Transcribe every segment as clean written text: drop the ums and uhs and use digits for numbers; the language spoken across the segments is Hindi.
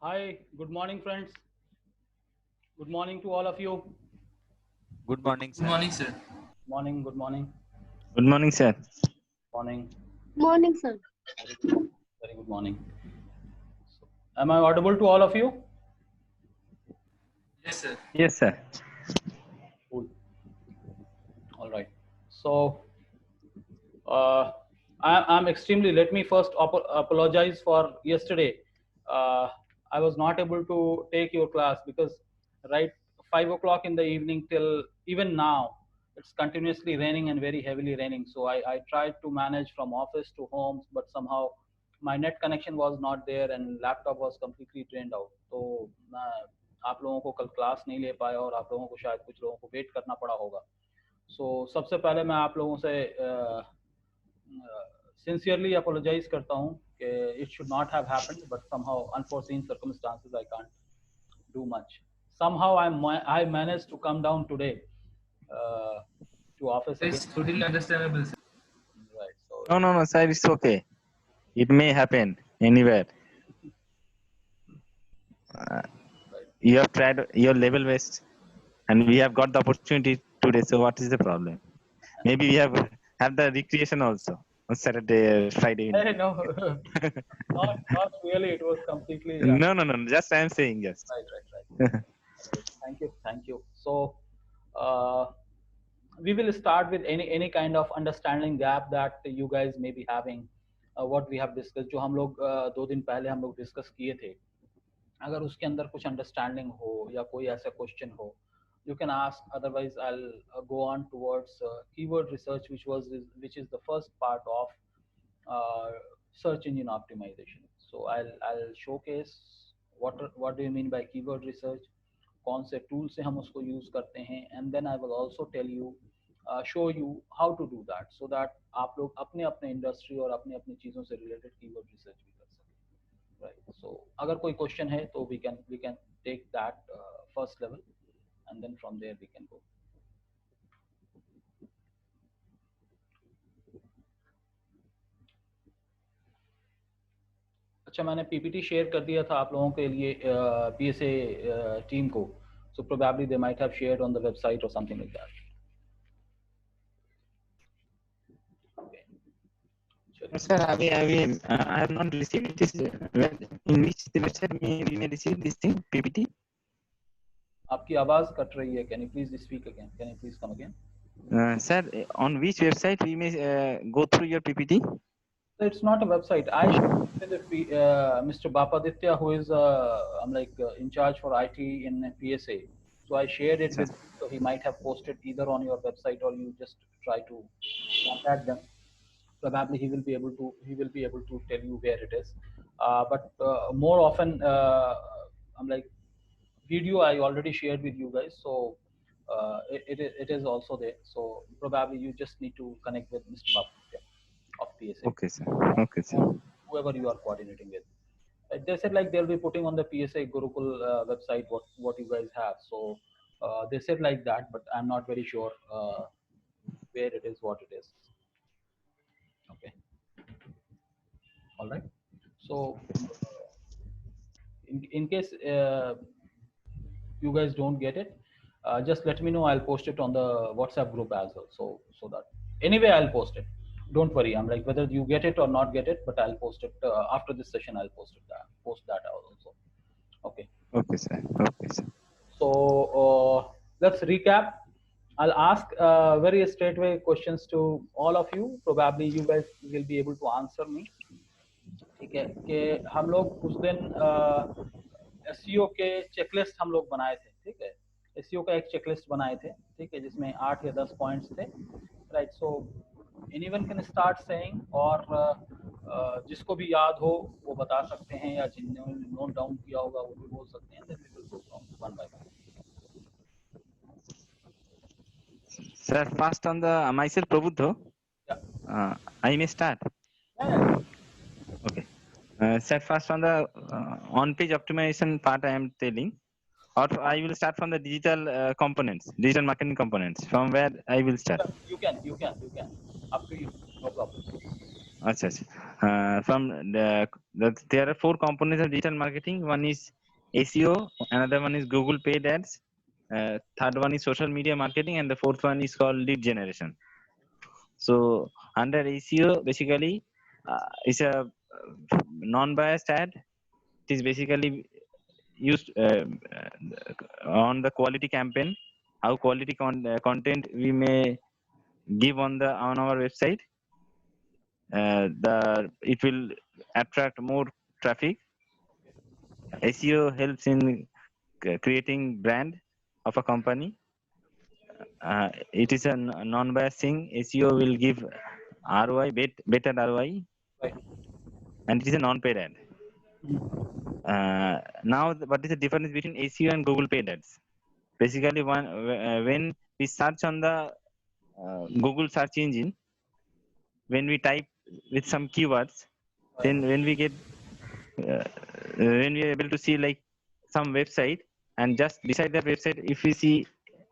Hi, good morning, friends. Good morning to all of you. Good morning, Good sir. morning, sir. Morning, good morning, Good morning, sir. morning. Morning, sir. Very good, very good morning. So, am I audible to all of you? Yes, sir. Yes, sir. Cool. All right. So, uh, I'm extremely. Let me first apologize for yesterday. Uh, I was not able to take your class because right 5 o'clock in the evening till even now it's continuously raining and very heavily raining. So I tried to manage from office to homes, but somehow my net connection was not there and laptop was completely drained out. तो मैं आप लोगों को कल क्लास नहीं ले पाया और आप लोगों को शायद कुछ लोगों को वेट करना पड़ा होगा. सबसे पहले मैं आप लोगों से सिंसियरली अपोलोजाइज करता हूँ कि it should not have happened but somehow unforeseen circumstances I can't do much. Somehow I managed to come down today to office It's again. totally understandable, sir. Right. So No, no, no, sir. It's okay. It may happen anywhere. Uh, right. you have tried your level best, and we have got the opportunity today. So, what is the problem? Maybe we have the recreation also on Saturday, Friday Hey, evening. no, not really. It was completely No, no, no, no. Just I am saying just. right, right, right. Thank you, thank you. Uh, we will start with any kind of understanding gap that you guys may be having. What we have discussed, जो हम लोग 2 दिन पहले हम लोग डिस्कस किए थे, अगर उसके अंदर कुछ अंडरस्टैंडिंग हो या कोई ऐसा क्वेश्चन हो, you can ask. Otherwise, I'll go on towards keyword research, which is the first part of uh, search engine optimization. So I'll showcase what do you mean by keyword research, कौन से टूल से हम उसको यूज करते हैं, and then I will also tell you show you how to do that so that आप लोग अपने अपने इंडस्ट्री और अपने अपनी चीज़ों से रिलेटेड कीवर्ड रिसर्च भी कर सकें. राइट. सो अगर कोई क्वेश्चन है तो we can take that first level and then from there we can go. अच्छा, मैंने पीपीटी शेयर कर दिया था आप लोगों के लिए पीएसए टीम को. So probably they might have shared on the website और something like that. No, sir, I have not received this. In which website we may receive this thing PPT? आपकी आवाज कट रही है. Can you please speak again? Can you please come again? Sir, on which website we may go through your PPT? It's not a website. I shared with Mr. Bapaditya, who is I'm like in charge for IT in PSA. So I shared it Sir. with. So he might have posted either on your website or you just try to contact them. Probably he will be able to tell you where it is. But more often, I'm like video I already shared with you guys. So it is also there. So probably you just need to connect with Mr. Bapaditya of PSA, Okay, sir. Okay, sir. whoever you are coordinating with. They said like they'll be putting on the PSA Gurukul website what you guys have. So they said like that, but I'm not very sure where it is, what it is. Okay, all right. So in case you guys don't get it, just let me know. I'll post it on the WhatsApp group as well. So that anyway I'll post it. Don't worry. I'm like whether you get it or not get it, but I'll post it after this session. I'll post that out also. Okay. Okay, sir. Okay, sir. So let's recap. I'll ask very straightway questions to all of you. Probably you guys will be able to answer me. ठीक है कि हम लोग उस दिन एसईओ के चेकलिस्ट हम लोग बनाए थे. ठीक है, एसईओ का एक चेकलिस्ट बनाए थे. ठीक है, जिसमें 8 या 10 पॉइंट्स थे. Right. So anyone can start saying और जिसको भी याद हो वो बता सकते हैं या जिन्होंने नोट डाउन किया होगा वो भी बोल सकते हैं. Then we will go from one by one. Sir, first on the myself Prabhuddha, I may start. Yeah. Okay. Sir, first on the on-page optimization part I am telling, or I will start from the digital components, digital marketing components. From where I will start? You can. Up to you. No problem. Acha, acha. From there are four components of digital marketing. One is SEO, another one is Google paid ads, third one is social media marketing, and the fourth one is called lead generation. So under SEO, basically, is a non-biased ad. It is basically used on the quality campaign, how quality content we may give on our website. It will attract more traffic. SEO helps in creating brand of a company. It is a non-biased thing. SEO will give ROI, better ROI, Right. and it is a non-paid ad. Now, what is the difference between SEO and Google paid ads? Basically, when we search on the Google search engine, when we type with some keywords, then uh, when we are able to see like some website, and just beside that website, if we see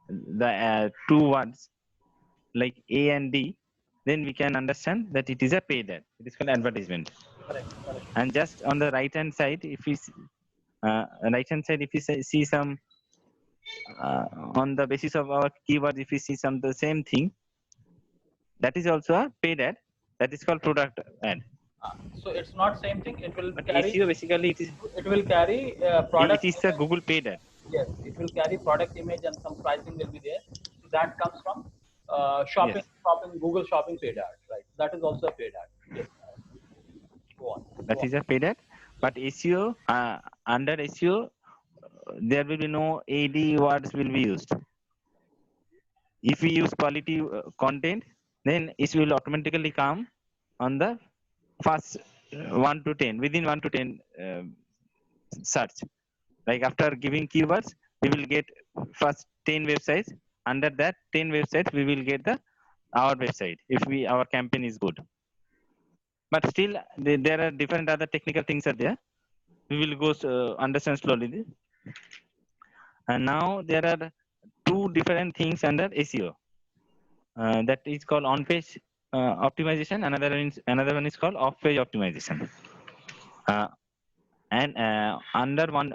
the two words like A and D, then we can understand that it is a paid ad. It is called advertisement. Correct. Correct. And just on the right hand side, if we see some on the basis of our keywords, if we see some the same thing, that is also a paid ad. That is called product ad. So it's not same thing. It will But carry. SEO basically It will carry it product is a image. Google paid ad. Yes, it will carry product image and some pricing will be there. So that comes from Yes, Google Shopping paid ad, right? That is also a paid ad. Yes. Go on. Go that on. is a paid ad. But SEO under SEO, there will be no AD words will be used. If we use quality content, then it will automatically come on the first 1 to 10 within 1 to 10 search. Like after giving keywords, we will get first 10 websites. Under that 10 websites, we will get our website if our campaign is good. But still, there are different other technical things are there. We will go understand slowly. And now there are two different things under SEO. That is called on-page optimization. Another one is called off-page optimization. Uh, and under one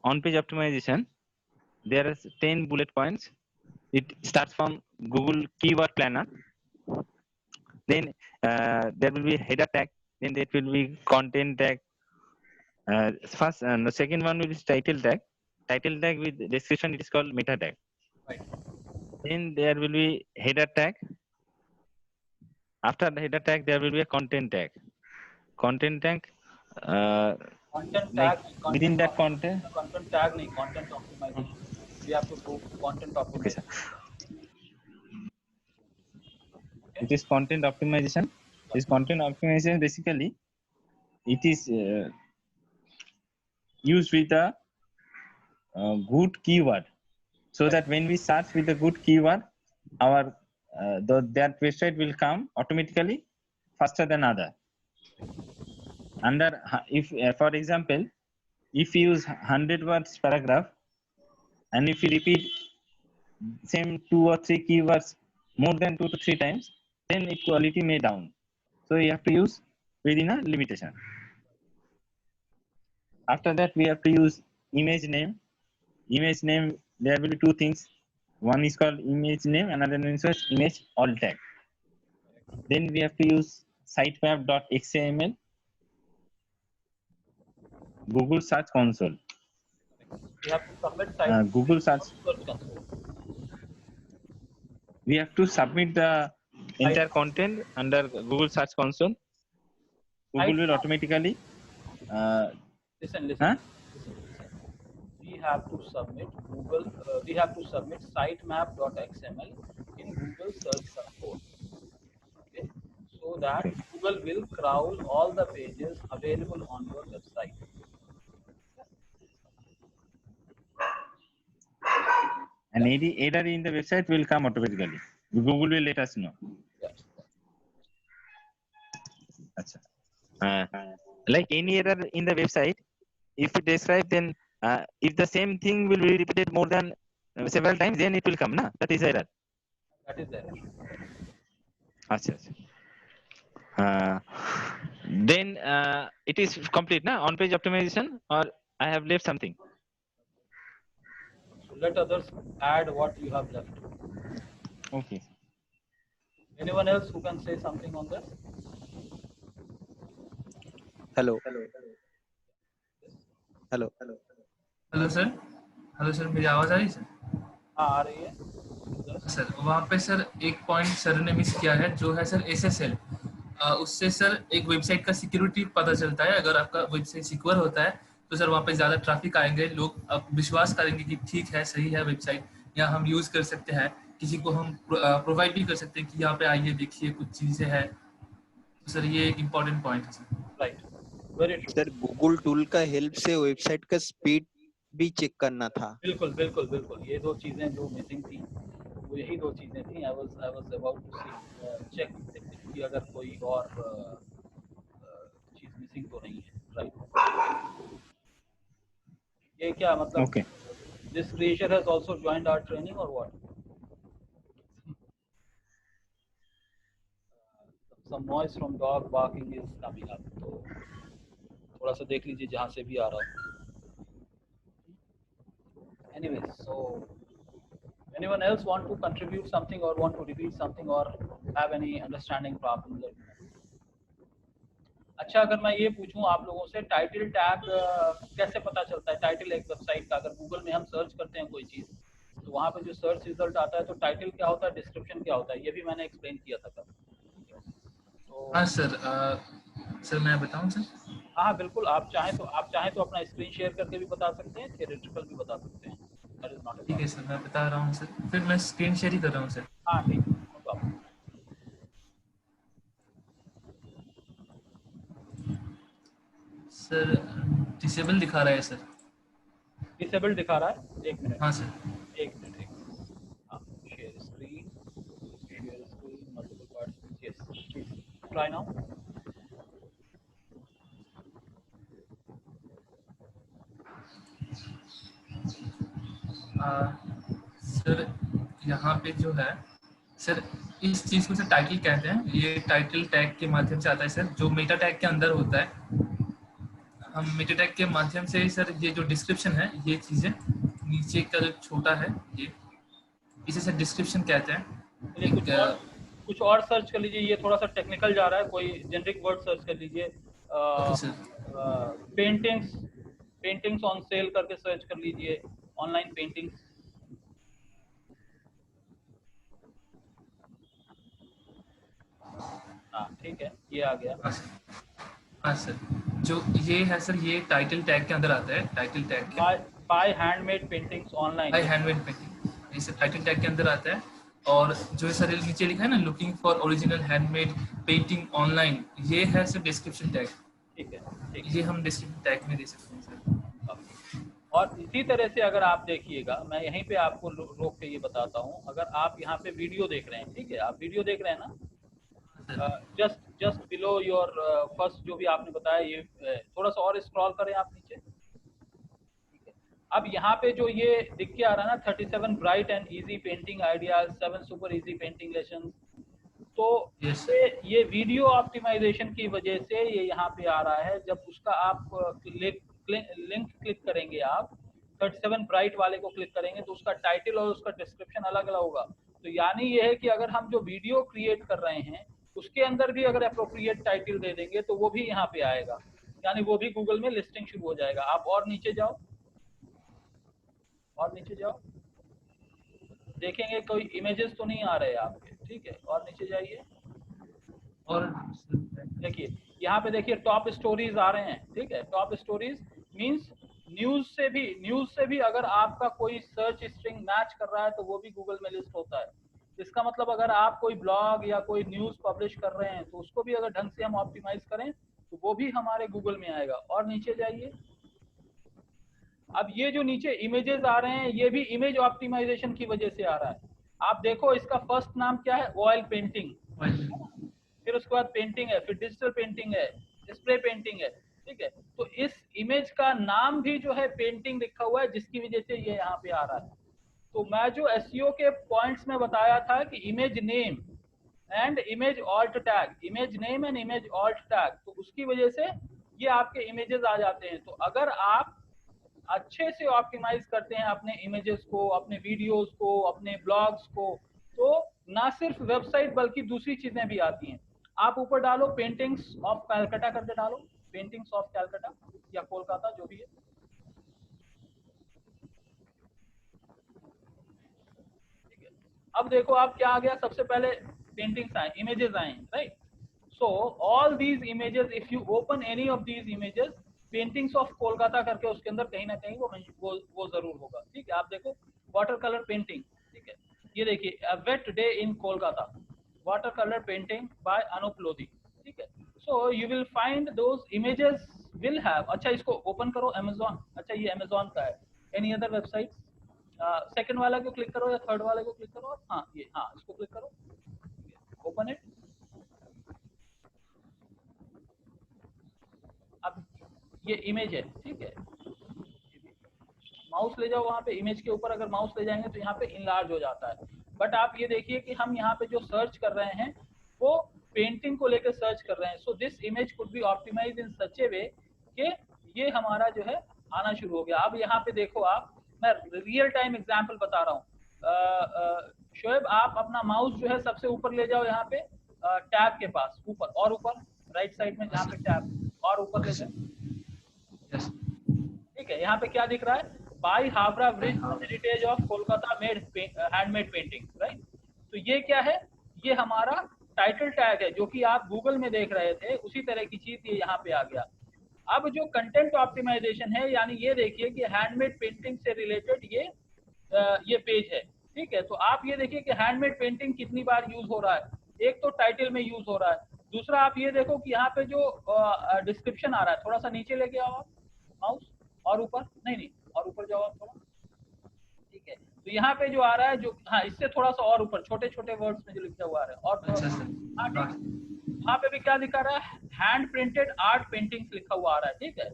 on-page optimization, there are 10 bullet points. It starts from Google Keyword Planner. Then there will be header tag. Then there will be content tag. First, and the second one will be title tag. Title tag with description, it is called meta tag. Right. Then there will be header tag. After the header tag, there will be a content tag. Content tag, Content like tag, within that content. content tag, nahi, content optimization. We have to do content Okay, sir. optimization. Okay. It is content optimization. This content optimization basically it is used with a good keyword, so that when we search with a good keyword, our that website will come automatically faster than other. Under if for example, if you use 100 words paragraph, and if you repeat same 2 or 3 keywords more than 2 to 3 times, then its quality may down. So you have to use within a limitation. After that, we have to use image name. Image name, there will be two things. One is called image name, another one is called image alt tag. Then we have to use sitemap.xml, Google Search Console. We have to submit site Google Search. search console. We have to submit the entire Site, content under Google Search Console. Google site will map. automatically. Listen, Huh? listen. We have to submit Google. We have to submit sitemap.xml in Google Search Console. Okay, so that Okay. Google will crawl all the pages available on your website. And any error in the website will come automatically. Google will let us know. Yeah. Achha. Like any error in the website, if it describe, then if the same thing will be repeated more than several times, then it will come. Na? That is error. That is there. Achha, achha. Uh, then it is complete, na? On page optimization, or I have left something? So let others add what you have left. Okay. Anyone else who can say something on this? Hello hello hello sir मेरी आवाज़ आ रही है सर? हाँ आ रही है सर वहाँ पे सर एक पॉइंट सर ने मिस किया है जो है सर SSL। उससे सर एक वेबसाइट का सिक्योरिटी पता चलता है। अगर आपका वेबसाइट सिक्योर होता है तो सर वहाँ पे ज़्यादा ट्रैफिक आएंगे, लोग अब विश्वास करेंगे कि ठीक है, सही है वेबसाइट, या हम यूज़ कर सकते हैं, किसी को हम प्रोवाइड भी कर सकते हैं कि यहाँ पे आइए देखिए कुछ चीज़ें हैं। तो सर ये एक इम्पॉर्टेंट पॉइंट है sir. Right, very true. Sir Google tool का हेल्प से वेबसाइट का स्पीड भी चेक करना था। बिल्कुल बिल्कुल बिल्कुल, ये दो चीजें जो मिसिंग थी वो यही दो चीजें थी। I was about to see check कि अगर कोई और चीज मिसिंग तो नहीं है। राइट, ये क्या मतलब Okay. This creature has also joined our training और what? Some noise from dog barking is coming up, तो थोड़ा सा देख लीजिए जहाँ से भी आ रहा हो। Anyways, so anyone else want to contribute something or want to repeat something or have any understanding problem? अच्छा, अगर मैं ये पूछूं आप लोगों से, टाइटल टैग कैसे पता चलता है? टाइटल एक वेबसाइट का, अगर गूगल में हम सर्च करते हैं कोई चीज़ तो वहाँ पे जो सर्च रिजल्ट आता है तो टाइटल क्या होता है, डिस्क्रिप्शन क्या होता है, ये भी मैंने एक्सप्लेन किया था कल। तो हाँ सर, सर मैं बताऊँ सर? हाँ बिल्कुल, आप चाहें तो अपना स्क्रीन शेयर करके भी बता सकते हैं, थियोरेटिकल भी बता सकते हैं। दैट इज नॉट अ ठीक है प्रॉब्लम। सर, मैं बता रहा हूँ सर, फिर मैं स्क्रीन शेयर ही कर रहा हूँ सर। हाँ ठीक है, नो प्रॉब्लम। सर डिसेबल दिखा रहा है सर। डिसेबल दिखा रहा है, एक मिनट हाँ सर। एक मिनट एक मिनट। हाँ, share screen multiple parts, yes please try now. Sir यहाँ पे जो है सर, इस चीज़ को सर टाइटल कहते हैं। ये टाइटल टैग के माध्यम से आता है सर, जो मेटा टैग के अंदर होता है। हम मेटा टैग के माध्यम से सर ये जो डिस्क्रिप्शन है, ये चीज़ें नीचे का जो छोटा है ये, इसे सर डिस्क्रिप्शन कहते हैं। चलिए एक कुछ और सर्च कर लीजिए, ये थोड़ा सा टेक्निकल जा रहा है, कोई जेनरिक वर्ड सर्च कर लीजिए। Okay sir. Paintings paintings on sale करके सर्च कर लीजिए, ऑनलाइन पेंटिंग्स। हाँ ठीक है, ये आ गया। हाँ सर। हाँ सर, जो ये है सर, ये टाइटल टैग के अंदर आता है। टाइटल टैग के buy handmade paintings online, buy handmade painting, इसे टाइटल टैग के अंदर आता है। और जो सर नीचे लिखा है ना, looking for original handmade painting online, ये है सर डिस्क्रिप्शन टैग। ठीक है ठीक ये है। हम डिस्क्रिप्शन टैग में दे सकते हैं सर। और इसी तरह से अगर आप देखिएगा, मैं यहीं पे आपको रोक के ये बताता हूँ, अगर आप यहाँ पे वीडियो देख रहे हैं, ठीक है, आप वीडियो देख रहे हैं ना, जस्ट बिलो योर फर्स्ट जो भी आपने बताया, ये थोड़ा सा और स्क्रॉल करें आप नीचे। ठीक है, अब यहाँ पे जो ये दिख के आ रहा है ना, 37 bright and easy painting ideas, 7 super easy painting lesson, तो यस ये वीडियो ऑप्टिमाइजेशन की वजह से ये यहाँ पे आ रहा है। जब उसका आप लिंक क्लिक करेंगे, आप 37 ब्राइट वाले को क्लिक करेंगे तो उसका टाइटल और उसका डिस्क्रिप्शन अलग अलग होगा। तो यानी ये है कि अगर हम जो वीडियो क्रिएट कर रहे हैं उसके अंदर भी अगर अप्रोप्रिएट टाइटल दे देंगे तो वो भी यहाँ पे आएगा, यानी वो भी गूगल में लिस्टिंग शुरू हो जाएगा। आप और नीचे जाओ, और नीचे जाओ, देखेंगे कोई इमेजेस तो नहीं आ रहे आपके। ठीक है, और नीचे जाइए, और देखिए यहाँ पे देखिए टॉप स्टोरीज आ रहे हैं। ठीक है, टॉप स्टोरीज मींस न्यूज से भी अगर आपका कोई सर्च स्ट्रिंग मैच कर रहा है तो वो भी गूगल में लिस्ट होता है। इसका मतलब अगर आप कोई ब्लॉग या कोई न्यूज पब्लिश कर रहे हैं तो उसको भी अगर ढंग से हम ऑप्टिमाइज करें तो वो भी हमारे गूगल में आएगा। और नीचे जाइए, अब ये जो नीचे इमेजेस आ रहे हैं ये भी इमेज ऑप्टिमाइजेशन की वजह से आ रहा है। आप देखो इसका फर्स्ट नाम क्या है, ऑयल पेंटिंग, फिर उसके बाद पेंटिंग है, फिर डिजिटल पेंटिंग है, स्प्रे पेंटिंग है। ठीक है, तो इस इमेज का नाम भी जो है पेंटिंग लिखा हुआ है, जिसकी वजह से ये यहाँ पे आ रहा है। तो मैं जो एसईओ के पॉइंट्स में बताया था कि image name and image alt tag, image name and image alt tag, तो उसकी वजह से ये आपके इमेजेस आ जाते हैं। तो अगर आप अच्छे से ऑप्टिमाइज करते हैं अपने इमेजेस को, अपने वीडियोस को, अपने ब्लॉग्स को, तो ना सिर्फ वेबसाइट बल्कि दूसरी चीजें भी आती हैं। आप ऊपर डालो पेंटिंग्स ऑफ कैलकाटा करके डालो, पेंटिंग्स ऑफ कैलकाटा या कोलकाता जो भी है, ठीक है। अब देखो आप क्या आ गया, सबसे पहले पेंटिंग्स आए, इमेजेस आए, right. So all these images, if you open any of these images, paintings of Kolkata करके उसके अंदर कहीं ना कहीं वो जरूर होगा, ठीक है। आप देखो वाटर कलर पेंटिंग, ठीक है, ये देखिए a wet day in Kolkata, water colour painting by Anoop Lodhi, ठीक है। So you will find those images will have, अच्छा इसको ओपन करो अमेजोन, अच्छा ये अमेजोन का है, एनी अदर वेबसाइट, सेकंड वाला को क्लिक करो या थर्ड वाले को क्लिक करो, हाँ ये, हाँ इसको क्लिक करो, ओपन इट। अब ये इमेज है, ठीक है, माउस ले जाओ वहाँ पे, इमेज के ऊपर अगर माउस ले जाएंगे तो यहाँ पे इनलार्ज हो जाता है। बट आप ये देखिए कि हम यहाँ पे जो सर्च कर रहे हैं वो पेंटिंग को लेकर सर्च कर रहे हैं। So this image could be optimise in such a way कि ये हमारा जो है आना शुरू हो गया। अब यहाँ पे देखो आप, मैं रियल टाइम एग्जाम्पल बता रहा हूँ। शोएब आप अपना माउस जो है सबसे ऊपर ले जाओ, यहाँ पे टैब के पास ऊपर, और ऊपर राइट साइड में जहाँ पे टैब, और ऊपर ले जाओ, ठीक है। यहाँ पे क्या दिख रहा है, by Howrah bridge heritage of Kolkata made handmade painting, right. तो ये क्या है, ये हमारा टाइटल टैग है जो कि आप गूगल में देख रहे थे, उसी तरह की चीज ये यहाँ पे आ गया। अब जो कंटेंट ऑप्टिमाइजेशन है, यानी ये देखिए कि हैंडमेड पेंटिंग से रिलेटेड ये पेज है, ठीक है। तो आप ये देखिए कि हैंडमेड पेंटिंग कितनी बार यूज हो रहा है, एक तो टाइटल में यूज हो रहा है, दूसरा आप ये देखो कि यहाँ पे जो डिस्क्रिप्शन आ रहा है, थोड़ा सा नीचे लेके आओ आप माउस, और ऊपर, नहीं और ऊपर जाओ आप थोड़ा, ठीक है। तो यहाँ पे जो आ रहा है, जो, हाँ इससे थोड़ा सा और ऊपर छोटे छोटे वर्ड्स में जो लिखा हुआ है, और थोड़ा हाँ ठीक, वहाँ पे भी क्या दिखा रहा है, हैंड प्रिंटेड आर्ट पेंटिंग्स लिखा हुआ आ रहा है, ठीक है।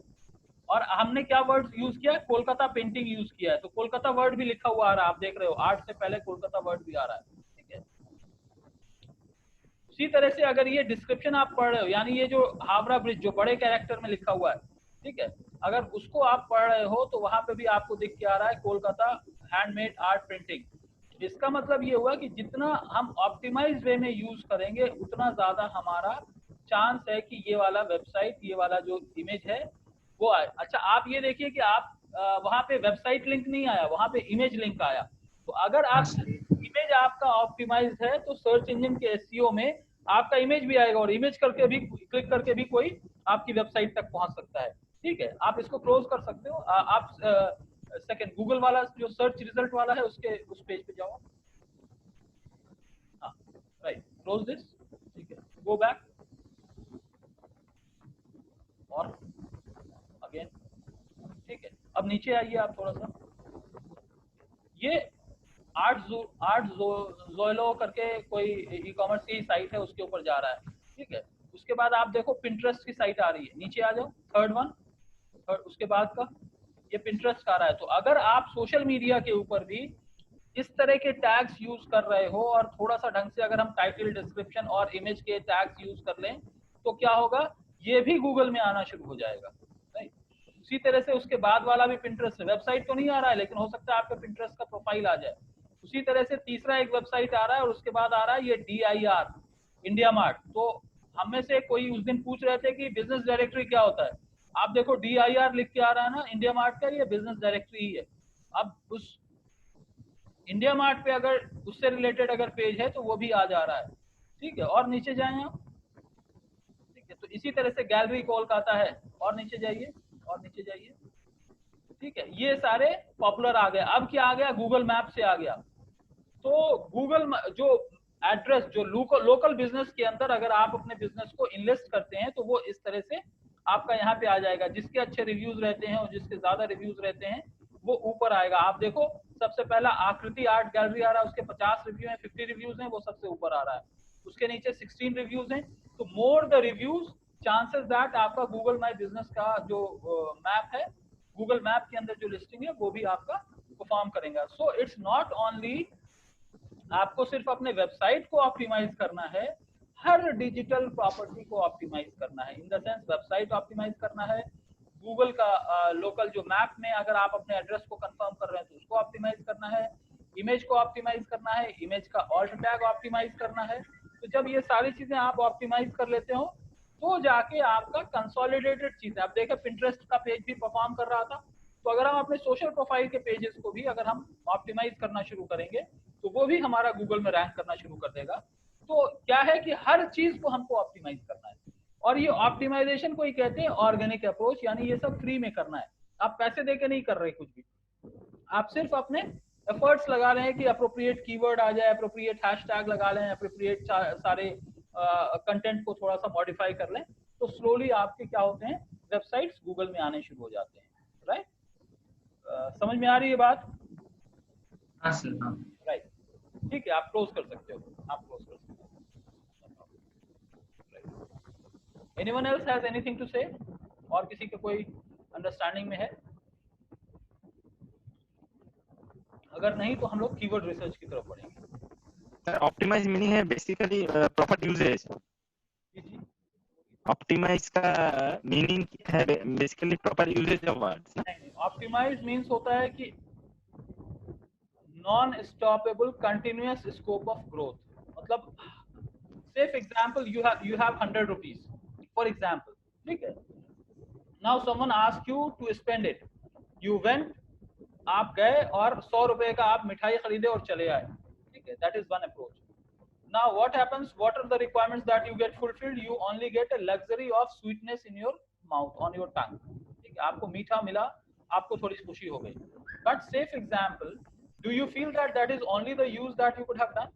और हमने क्या वर्ड यूज किया है, कोलकाता पेंटिंग यूज किया है, तो कोलकाता वर्ड भी लिखा हुआ आ रहा है, आप देख रहे हो आर्ट से पहले कोलकाता वर्ड भी आ रहा है, ठीक है। उसी तरह से अगर ये डिस्क्रिप्शन आप पढ़ रहे हो, यानी ये जो हावड़ा ब्रिज जो बड़े कैरेक्टर में लिखा हुआ है, ठीक है, अगर उसको आप पढ़ रहे हो तो वहां पे भी आपको दिख के आ रहा है कोलकाता हैंडमेड आर्ट प्रिंटिंग। इसका मतलब ये हुआ कि जितना हम ऑप्टिमाइज वे में यूज करेंगे उतना ज्यादा हमारा चांस है कि ये वाला वेबसाइट, ये वाला जो इमेज है वो आए। अच्छा आप ये देखिए कि आप वहां पे वेबसाइट लिंक नहीं आया, वहां पे इमेज लिंक आया। तो अगर आप इमेज आपका ऑप्टिमाइज है तो सर्च इंजन के एसईओ में आपका इमेज भी आएगा, और इमेज करके भी, क्लिक करके भी कोई आपकी वेबसाइट तक पहुंच सकता है, ठीक है। आप इसको क्लोज कर सकते हो। आप सेकंड गूगल वाला जो सर्च रिजल्ट वाला है उसके उस पेज पे जाओ, हाँ राइट, क्लोज दिस, ठीक है, गो बैक और अगेन, ठीक है। अब नीचे आइए आप थोड़ा सा, ये आर्ट जोलो करके कोई ई कॉमर्स की साइट है, उसके ऊपर जा रहा है, ठीक है। उसके बाद आप देखो पिंटरेस्ट की साइट आ रही है, नीचे आ जाओ, थर्ड वन, थर्ड उसके बाद का ये पिंटरेस्ट का आ रहा है। तो अगर आप सोशल मीडिया के ऊपर भी इस तरह के टैग्स यूज कर रहे हो, और थोड़ा सा ढंग से अगर हम टाइटल, डिस्क्रिप्शन और इमेज के टैग्स यूज कर लें, तो क्या होगा, ये भी गूगल में आना शुरू हो जाएगा, राइट। उसी तरह से उसके बाद वाला भी पिंटरेस्ट, वेबसाइट तो नहीं आ रहा है लेकिन हो सकता है आपका पिंटरेस्ट का प्रोफाइल आ जाए। उसी तरह से तीसरा एक वेबसाइट आ रहा है, और उसके बाद आ रहा है ये DIR, इंडिया मार्ट। तो हम में से कोई उस दिन पूछ रहे थे कि बिजनेस डायरेक्टरी क्या होता है, आप देखो DIR लिख के आ रहा है ना, इंडिया मार्ट का ये बिजनेस डायरेक्टरी ही है। अब उस इंडिया मार्ट पे अगर उससे रिलेटेड अगर पेज है तो वो भी आ जा रहा है, ठीक है। और नीचे जाएं आप, ठीक है। तो इसी तरह से गैलरी कोलकाता है, और नीचे जाइए, और नीचे जाइए, ठीक है। ये सारे पॉपुलर आ गए। अब क्या आ गया, गूगल मैप से आ गया। तो गूगल जो एड्रेस, जो लोकल बिजनेस के अंदर अगर आप अपने बिजनेस को इन्वेस्ट करते हैं तो वो इस तरह से आपका यहाँ पे आ जाएगा। जिसके अच्छे रिव्यूज रहते हैं और जिसके ज्यादा रिव्यूज रहते हैं वो ऊपर आएगा। आप देखो सबसे पहला आकृति आर्ट गैलरी आ रहा है, उसके 50 रिव्यू हैं, 50 रिव्यूज हैं, वो सबसे ऊपर आ रहा है। उसके नीचे 16 रिव्यूज हैं। तो more the reviews, chances that आपका गूगल माई बिजनेस का जो मैप है, गूगल मैप के अंदर जो लिस्टिंग है वो भी आपका परफॉर्म करेगा। सो इट्स नॉट ओनली आपको सिर्फ अपने वेबसाइट को ऑप्टिमाइज करना है, हर डिजिटल प्रॉपर्टी को ऑप्टिमाइज करना है। In the sense website optimise करना है, गूगल का लोकल जो मैप में अगर आप अपने एड्रेस को कंफर्म कर रहे हैं तो उसको ऑप्टिमाइज करना है, इमेज को ऑप्टिमाइज करना है, इमेज का ऑल्ट टैग ऑप्टिमाइज करना है। तो जब ये सारी चीजें आप ऑप्टिमाइज कर लेते हो तो जाके आपका कंसोलिडेटेड चीज है। आप देखें पिंटरेस्ट का पेज भी परफॉर्म कर रहा था, तो अगर हम अपने सोशल प्रोफाइल के पेजेस को भी अगर हम ऑप्टिमाइज करना शुरू करेंगे तो वो भी हमारा गूगल में रैंक करना शुरू कर देगा। तो क्या है कि हर चीज को हमको ऑप्टिमाइज करना है, और ये ऑप्टिमाइजेशन को ही कहते हैं ऑर्गेनिक अप्रोच, यानी ये सब फ्री में करना है, आप पैसे देके नहीं कर रहे कुछ भी, आप सिर्फ अपने एफर्ट्स लगा रहे हैं कि अप्रोप्रिएट कीवर्ड आ जाए, अप्रोप्रिएट हैशटैग लगा लें, अप्रोप्रिएट सारे कंटेंट को थोड़ा सा मॉडिफाई कर लें, तो स्लोली आपके क्या होते हैं, वेबसाइट्स गूगल में आने शुरू हो जाते हैं। राइट, समझ में आ रही है बात? हाँ सर, हाँ। राइट, ठीक है, आप क्लोज कर सकते हो, आप क्लोज कर सकते हो। Anyone else has anything to say? और किसी के कोई अंडरस्टैंडिंग में है? अगर नहीं तो हम लोग कीवर्ड रिसर्च की तरफ बढ़ेंगे। ऑप्टिमाइज मीनिंग है बेसिकली प्रॉपर यूजेज। ऑप्टिमाइज का मीनिंग है basically proper usage of words. नहीं, ऑप्टिमाइज मींस होता है कि non stoppable continuous scope of growth. मतलब से for example you have 100 rupees for example, ठीक है। Now someone ask you to spend it, you went, आप गए और 100 रुपए का आप मिठाई खरीदे और चले आए, ठीक है, that is one approach. Now what happens, what are the requirements that you get fulfilled? You only get a luxury of sweetness in your mouth, on your tongue, ठीक है, आपको मीठा मिला, आपको थोड़ी खुशी हो गई। But say for example, do you feel that that is only the use that you could have done?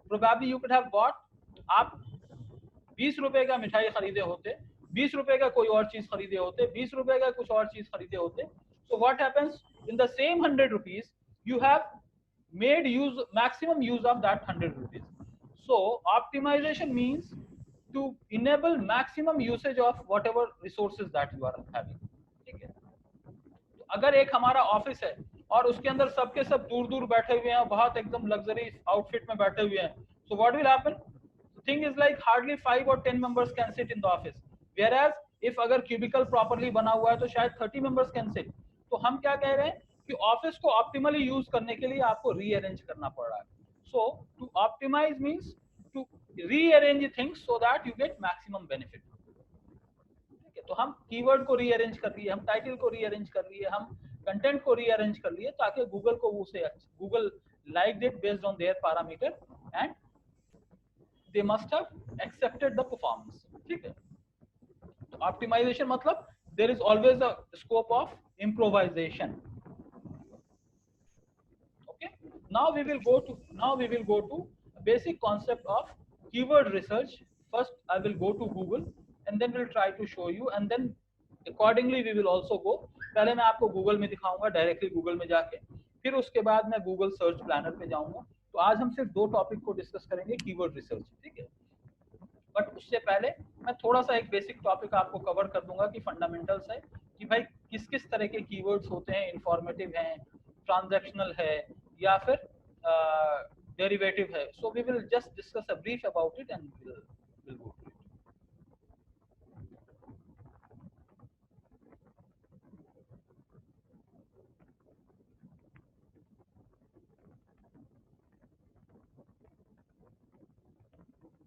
Probably you could have bought, आप 20 रुपए का मिठाई खरीदे होते, 20 रुपए का कोई और चीज खरीदे होते, 20 रुपए का कुछ और चीज खरीदे होते, so what happens, in the same 100 rupees you have made use, maximum use of that 100 rupees. So optimization means to enable maximum usage of whatever resources that you are having, ठीक है। तो अगर एक हमारा ऑफिस है और उसके अंदर सबके सब दूर दूर बैठे हुए हैं, बहुत एकदम लग्जरी आउटफिट में बैठे हुए हैं, so what will happen, the thing is like hardly 5 or 10 members can sit in the office, whereas if अगर cubicle properly बना हुआ है तो शायद 30 members can sit। तो हम क्या कह रहे हैं कि ऑफिस को ऑप्टिमली यूज करने के लिए आपको रीअरेंज करना पड़ रहा है। So to optimize means to rearrange things so that you get maximum benefit, ठीक है। तो हम कीवर्ड को रीअरेंज कर लिए, हम टाइटल को रीअरेंज कर लिए, हम कंटेंट को रीअरेंज कर लिए, ताकि गूगल को उसे, Google liked it based on their parameter and they must have accepted the performance, ठीक है। तो ऑप्टिमाइजेशन मतलब there is always a scope of improvisation. Now we will go to a basic concept of keyword research. First I will go to Google and then we'll try to show you, and then accordingly we will also go, पहले मैं आपको Google में दिखाऊंगा डायरेक्टली Google में जाके, फिर उसके बाद मैं Google सर्च प्लानर पे जाऊंगा। तो आज हम सिर्फ दो टॉपिक को डिस्कस करेंगे, कीवर्ड रिसर्च, ठीक है। बट उससे पहले मैं थोड़ा सा एक बेसिक टॉपिक आपको कवर कर दूंगा कि फंडामेंटल्स है कि भाई किस किस तरह के कीवर्ड्स होते हैं, इंफॉर्मेटिव हैं, ट्रांजैक्शनल है, या फिर डेरिवेटिव है। So we will just discuss a brief about it and will go to it.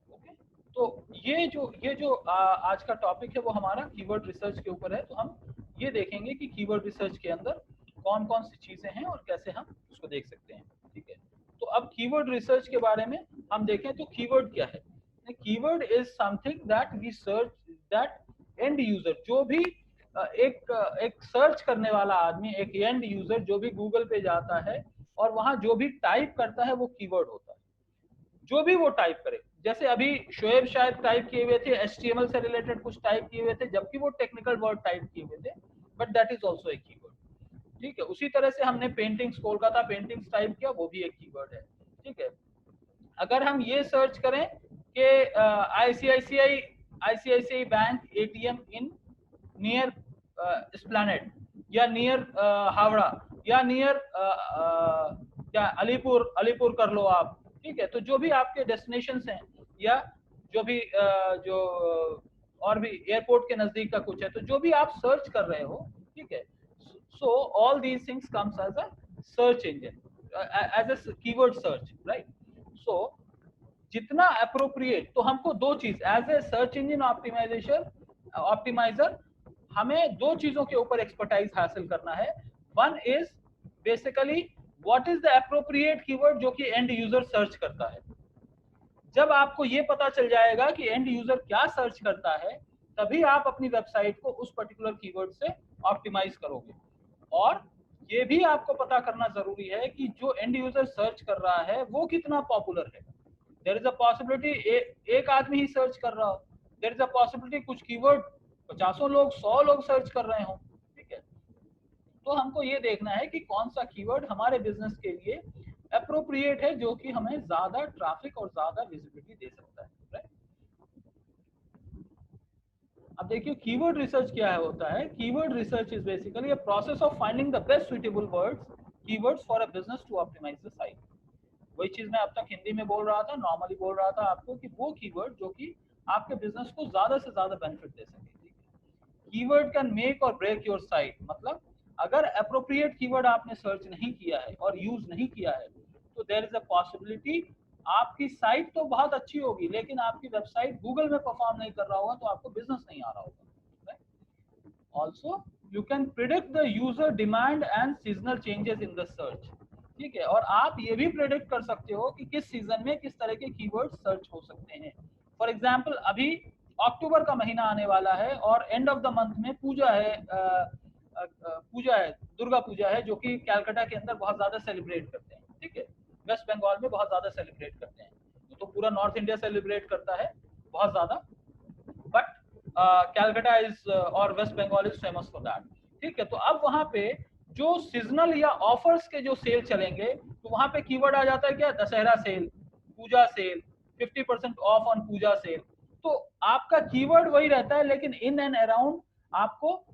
Okay, तो ये जो आज का टॉपिक है वो हमारा कीवर्ड रिसर्च के ऊपर है। तो हम ये देखेंगे कि कीवर्ड रिसर्च के अंदर कौन कौन सी चीजें हैं और कैसे हम उसको देख सकते हैं, ठीक है। तो अब कीवर्ड रिसर्च के बारे में हम देखें तो कीवर्ड क्या है। Keyword is something that we search, that end user, जो भी एक सर्च करने वाला आदमी, एक एंड यूजर जो भी गूगल पे जाता है और वहां जो भी टाइप करता है वो कीवर्ड होता है। जो भी वो टाइप करे, जैसे अभी शोएब शायद टाइप किए हुए थे HTML से रिलेटेड कुछ टाइप किए हुए थे, जबकि वो टेक्निकल वर्ड टाइप किए हुए थे, but that is also a keyword, ठीक है। उसी तरह से हमने पेंटिंग्स, कोलकाता पेंटिंग्स टाइप किया, वो भी एक कीवर्ड है, ठीक है। अगर हम ये सर्च करें कि ICICI bank ATM in near Esplanade, या नियर हावड़ा, या नियर क्या अलीपुर कर लो आप, ठीक है, तो जो भी आपके डेस्टिनेशंस हैं या जो भी जो और भी एयरपोर्ट के नजदीक का कुछ है, तो जो भी आप सर्च कर रहे हो, ठीक है, so all these things comes as a search engine, as a keyword search, right. So जितना अप्रोप्रिएट, तो हमको दो चीज as a search engine optimiser हमें दो चीजों के ऊपर एक्सपर्टाइज हासिल करना है। One is basically what is the appropriate keyword जो कि एंड यूजर सर्च करता है। जब आपको ये पता चल जाएगा कि एंड यूजर क्या सर्च करता है, तभी आप अपनी वेबसाइट को उस पर्टिकुलर कीवर्ड से ऑप्टिमाइज करोगे। और ये भी आपको पता करना जरूरी है कि जो एंड यूजर सर्च कर रहा है वो कितना पॉपुलर है। देयर इज अ पॉसिबिलिटी एक आदमी ही सर्च कर रहा हो, देयर इज अ पॉसिबिलिटी कुछ कीवर्ड 50 लोग 100 लोग सर्च कर रहे हो, ठीक है। तो हमको ये देखना है कि कौन सा कीवर्ड हमारे बिजनेस के लिए अप्रोप्रिएट है, जो कि हमें ज्यादा ट्रैफिक और ज्यादा विजिबिलिटी दे सकता है, राइट। अब देखिए कीवर्ड रिसर्च क्या है होता है। Keyword research is basically a process of finding the best suitable words keywords for a business to optimise the site. वही चीज मैं अब तक हिंदी में बोल रहा था, नॉर्मली बोल रहा था आपको, कि वो कीवर्ड जो कि आपके बिजनेस को ज्यादा से ज्यादा बेनिफिट दे सके। कीवर्ड कैन मेक और ब्रेक योर साइट, मतलब अगर अप्रोप्रिएट कीवर्ड आपने सर्च नहीं किया है और यूज नहीं किया है, तो देयर इज अ पॉसिबिलिटी आपकी साइट तो बहुत अच्छी होगी, लेकिन आपकी वेबसाइट गूगल में परफॉर्म नहीं कर रहा होगा, तो आपको बिजनेस नहीं आ रहा होगा। Also you can predict the user demand and seasonal changes in the search, ठीक है। और आप ये भी प्रेडिक्ट कर सकते हो कि किस सीजन में किस तरह के कीवर्ड सर्च हो सकते हैं। फॉर एग्जांपल अभी अक्टूबर का महीना आने वाला है और एंड ऑफ द मंथ में पूजा है, दुर्गा पूजा है, जो कि कैलकाटा के अंदर बहुत ज्यादा सेलिब्रेट करते हैं, ठीक है। वेस्ट बंगाल में बहुत ज्यादा सेलिब्रेट करते हैं, तो पूरा नॉर्थ इंडिया सेलिब्रेट करता है बहुत ज्यादा, बट कैलकाटा इज और West Bengal is famous for that, ठीक है। तो अब वहां पे जो सीजनल या ऑफर्स के जो सेल चलेंगे, तो वहां पे कीवर्ड आ जाता है क्या, Dussehra sale, puja sale, 50% off on puja sale. तो आपका कीवर्ड वही रहता है, लेकिन इन एंड अराउंड आपको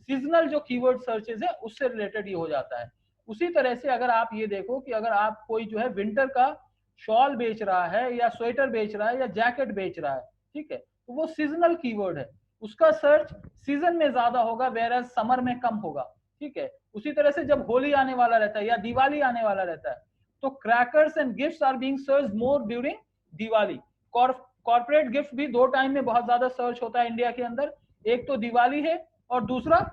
सीजनल जो कीवर्ड सर्चेज है उससे रिलेटेड ही हो जाता है। उसी तरह से अगर आप ये देखो कि अगर आप कोई जो है विंटर का शॉल बेच रहा है या स्वेटर बेच रहा है या जैकेट बेच रहा है, ठीक है, तो वो सीजनल कीवर्ड है, उसका सर्च सीजन में ज्यादा होगा, वेयर समर में कम होगा, ठीक है। उसी तरह से जब होली आने वाला रहता है या दिवाली आने वाला रहता है, तो crackers and gifts are being searched more during Diwali. Corporate gift भी दो टाइम में बहुत ज्यादा सर्च होता है इंडिया के अंदर, एक तो दिवाली है और दूसरा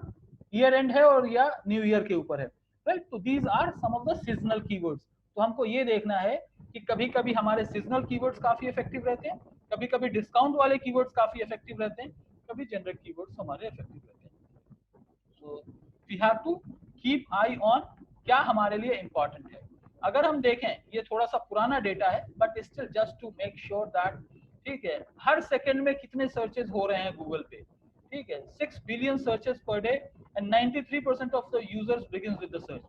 ईयर एंड है और या न्यू ईयर के ऊपर है, राइट। तो these are some of the seasonal keywords. तो हमको ये देखना है कि कभी कभी हमारे सीजनल कीवर्ड्स काफी इफेक्टिव रहते हैं, कभी कभी डिस्काउंट वाले कीवर्ड्स काफी इफेक्टिव रहते हैं, कभी जेनरिक कीवर्ड्स हमारे इफेक्टिव रहते हैं। So we have to keep eye on क्या हमारे लिए इंपॉर्टेंट है। अगर हम देखें, ये थोड़ा सा पुराना डेटा है, but still just to make sure that, ठीक है, हर सेकंड में कितने सर्चेस हो रहे हैं गूगल पे, ठीक है, 6 billion searches per day and 93% of the users begins with the search.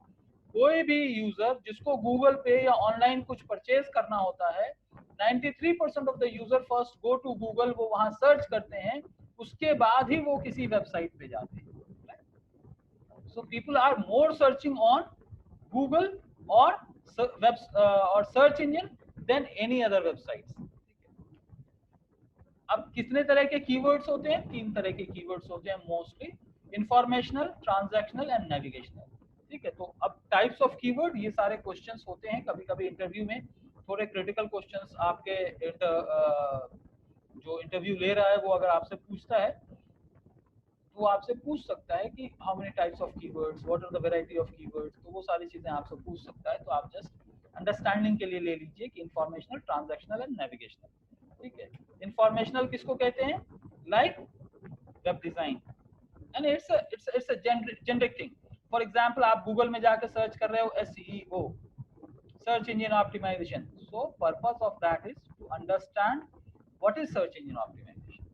कोई भी यूजर जिसको गूगल पे या ऑनलाइन कुछ परचेज करना होता है, 93% of the user first go to Google, वो वहां सर्च करते हैं, उसके बाद ही वो किसी वेबसाइट पे जाते हैं। So people are more searching on Google or or search engine than any other websites. अब कितने तरह के कीवर्ड्स होते हैं? 3 तरह के कीवर्ड्स होते हैं mostly, informational, transactional and navigational, ठीक है। तो अब टाइप्स ऑफ कीवर्ड, ये सारे क्वेश्चंस होते हैं कभी कभी इंटरव्यू में, थोड़े क्रिटिकल क्वेश्चंस आपके जो इंटरव्यू ले रहा है वो अगर आपसे पूछता है, वो आपसे पूछ सकता है कि how many types of keywords, what are the variety of keywords, तो वो सारी चीजें आपसे पूछ सकता है। तो आप जस्ट अंडरस्टैंडिंग के लिए ले लीजिए कि इंफॉर्मेशनल, ट्रांजैक्शनल एंड नेविगेशनल, ठीक है। इंफॉर्मेशनल किसको कहते हैं? Like web design, and it's a generic thing. For example आप गूगल में जाकर सर्च कर रहे हो SEO, search engine optimisation, so purpose of that is to understand what is search engine optimisation.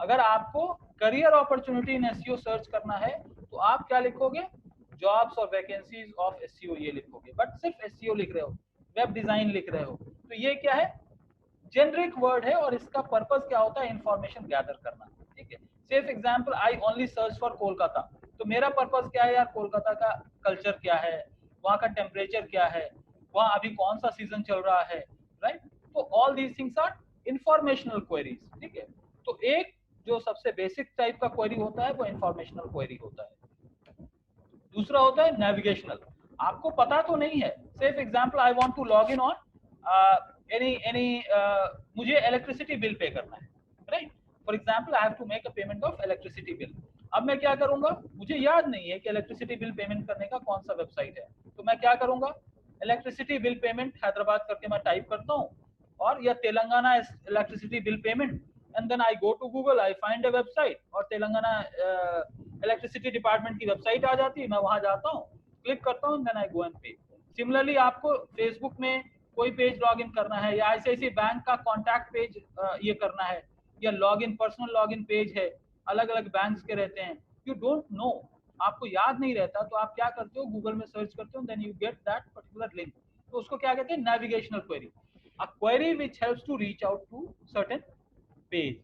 अगर आपको career opportunity in SEO search करना है, तो आप क्या लिखोगे? जॉब्स और वैकेंसीज ऑफ SEO, ये लिखोगे। बट सिर्फ SEO लिख रहे हो, वेब डिजाइन लिख रहे हो, तो ये क्या है? जेनरिक वर्ड है, और इसका पर्पस क्या होता है? इंफॉर्मेशन गैदर करना, ठीक है। Safe example, I only search for Kolkata, तो मेरा पर्पस क्या है यार? कोलकाता का कल्चर क्या है, वहाँ का टेम्परेचर क्या है, वहाँ अभी कौन सा सीजन चल रहा है, राइट। तो all these things are informational queries, ठीक है। तो एक जो सबसे बेसिक टाइप का क्वेरी होता है वो इंफॉर्मेशनल क्वेरी होता है। दूसरा होता है नेविगेशनल। आपको पता तो नहीं है, safe example I want to log in on any मुझे इलेक्ट्रिसिटी बिल पे करना है, right. For example I have to make a payment of electricity bill. अब मैं क्या करूंगा, मुझे याद नहीं है कि इलेक्ट्रिसिटी बिल पेमेंट करने का कौन सा वेबसाइट है, तो मैं क्या करूंगा, इलेक्ट्रिसिटी बिल पेमेंट हैदराबाद करके मैं टाइप करता हूँ, और या Telangana electricity bill payment, and then I go to Google, I find a website, और तेलंगाना इलेक्ट्रिसिटी डिपार्टमेंट की वेबसाइट आ जाती है, मैं वहां जाता हूँ, क्लिक करता हूँ, then I go and pay। Similarly आपको फेसबुक में कोई पेज लॉग इन करना है, या ICICI बैंक का कॉन्टैक्ट पेज ये करना है, या log in personal log in page है, अलग अलग बैंक्स के रहते हैं, यू डोंट नो, आपको याद नहीं रहता, तो आप क्या करते हो, गूगल में सर्च करते हो, then you get that particular link. तो उसको क्या कहते हैं, navigational query. A query which helps to reach out to certain page.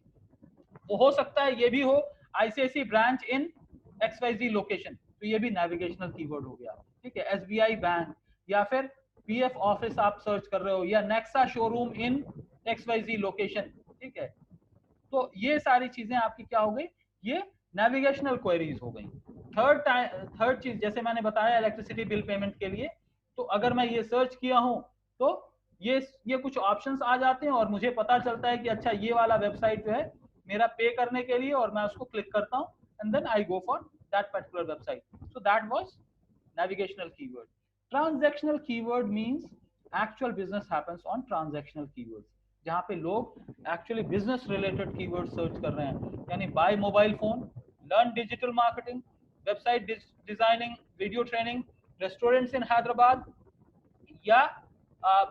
वो हो सकता है ये भी हो ICICI branch in XYZ location, तो ये भी नेविगेशनल कीवर्ड हो गया, ठीक है। SBI बैंक, या फिर PF ऑफिस आप सर्च कर रहे हो, या Nexa showroom in XYZ location, ठीक है। तो ये सारी चीजें आपकी क्या हो गई, ये नेविगेशनल क्वेरीज हो गई। थर्ड चीज, जैसे मैंने बताया इलेक्ट्रिसिटी बिल पेमेंट के लिए, तो अगर मैं ये सर्च किया हूं तो ये कुछ ऑप्शंस आ जाते हैं, और मुझे पता चलता है कि अच्छा ये वाला वेबसाइट जो है मेरा पे करने के लिए, और मैं उसको क्लिक करता हूं, and then I go for that particular website. So that was navigational keyword. Transactional keyword means actual business happens on transactional keywords, जहाँ पे लोग actually business related keyword search कर रहे हैं, यानी by mobile phone, learn digital marketing, website designing, video training, restaurants in Hyderabad, या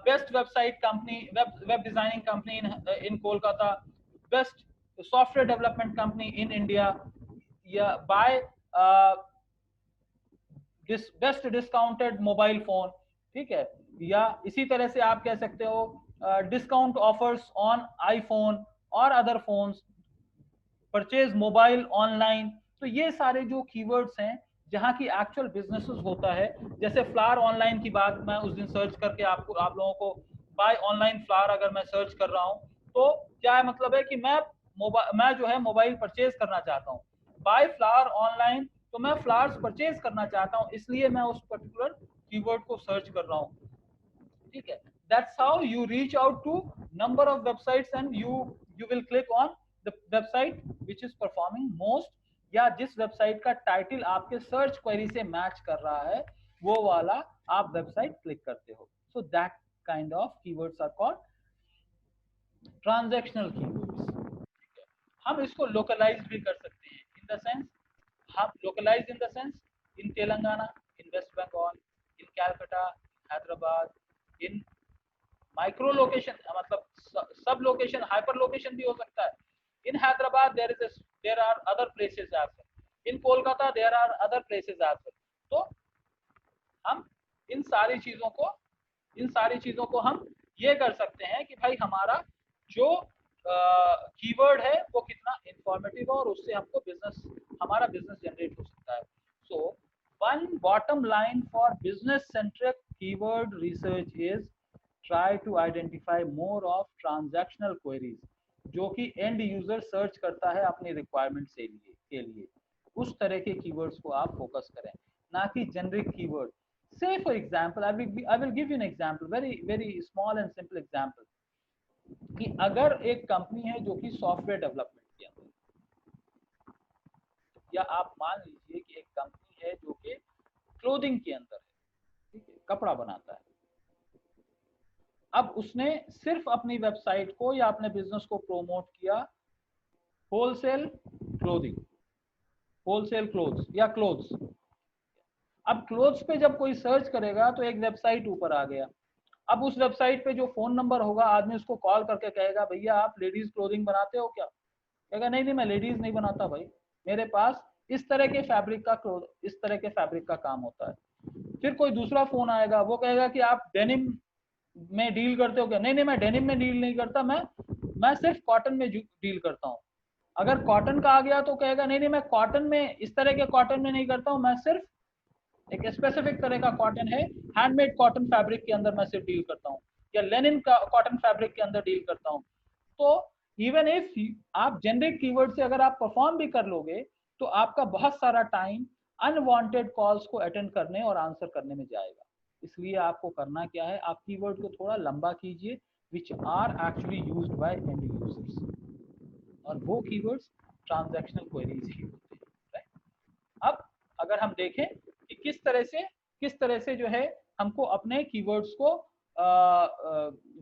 best website company, web designing company in Kolkata, best software development company in India, या buy best discounted mobile phone, ठीक है। या इसी तरह से आप कह सकते हो डिस्काउंट ऑफर्स ऑन आईफोन और other phones, purchase mobile online. तो ये सारे जो कीवर्ड्स हैं जहाँ की एक्चुअल बिजनेसेस होता है, जैसे फ्लावर ऑनलाइन की बात मैं उस दिन सर्च करके आप लोगों को, बाय ऑनलाइन फ्लावर अगर मैं सर्च कर रहा हूँ, तो क्या है मतलब है कि मैं जो है मोबाइल परचेज करना चाहता हूँ, बाय फ्लावर ऑनलाइन, तो मैं फ्लावर्स परचेज करना चाहता हूँ, इसलिए मैं उस पर्टिकुलर कीवर्ड को सर्च कर रहा हूँ, ठीक है। That's how you reach out to number of websites, and you will click on the website which is performing most, या जिस वेबसाइट का टाइटल आपके सर्च क्वेरी से मैच कर रहा है वो वाला आप वेबसाइट क्लिक करते हो। So that kind of keywords are called transactional keywords। हम इसको लोकलाइज भी कर सकते हैं, इन द सेंस, हम localise in the sense in Telangana, in West Bengal, in Calcutta, Hyderabad, in micro location, मतलब सब लोकेशन, हाइपर लोकेशन भी हो सकता है। In Hyderabad there are other places as well, in Kolkata there are other places as well. तो हम इन सारी चीजों को हम ये कर सकते हैं कि भाई हमारा जो कीवर्ड है वो कितना इंफॉर्मेटिव है, और उससे हमको हमारा बिजनेस जनरेट हो सकता है। So one bottom line for business centric keyword research is try to identify more of transactional queries, जो कि एंड यूजर सर्च करता है अपनी रिक्वायरमेंट के लिए, उस तरह के कीवर्ड्स को आप फोकस करें, ना कि जेनरिक कीवर्ड। से for example I will give you an example, very small and simple example, कि अगर एक कंपनी है जो कि सॉफ्टवेयर डेवलपमेंट के अंदर, या आप मान लीजिए कि एक कंपनी है जो कि क्लोथिंग के अंदर है, ठीक है, कपड़ा बनाता है। अब उसने सिर्फ अपनी वेबसाइट को या अपने बिजनेस को प्रोमोट किया होलसेल क्लोथिंग, होलसेल क्लोथ्स या क्लोथ्स। अब क्लोथ्स पे जब कोई सर्च करेगा तो एक वेबसाइट ऊपर आ गया। अब उस वेबसाइट पे जो फोन नंबर होगा, आदमी उसको कॉल करके कहेगा भैया आप लेडीज क्लोथिंग बनाते हो क्या? कहेगा नहीं मैं लेडीज नहीं बनाता भाई, मेरे पास इस तरह के फैब्रिक का काम होता है। फिर कोई दूसरा फोन आएगा, वो कहेगा कि आप डेनिम में डील करते हो क्या? नहीं मैं डेनिम में डील नहीं करता, मैं सिर्फ कॉटन में डील करता हूँ। अगर कॉटन का आ गया तो कहेगा नहीं मैं कॉटन में, इस तरह के कॉटन में नहीं करता हूँ, मैं सिर्फ एक स्पेसिफिक तरह का कॉटन है, हैंडमेड कॉटन फैब्रिक के अंदर मैं सिर्फ डील करता हूँ। या लेनिन कॉटन फैब्रिक के अंदर डील करता हूँ। तो इवन इफ आप जेनरिक कीवर्ड से अगर आप परफॉर्म भी कर लोगे तो आपका बहुत सारा टाइम अनवांटेड कॉल्स को अटेंड करने और आंसर करने में जाएगा। इसलिए आपको करना क्या है, आप कीवर्ड को थोड़ा लंबा कीजिए which are actually used by end users, और वो कीवर्ड्स ट्रांजैक्शनल क्वेरीज ही होते हैं, राइट। अब अगर हम देखें कि किस तरह से जो है हमको अपने कीवर्ड्स को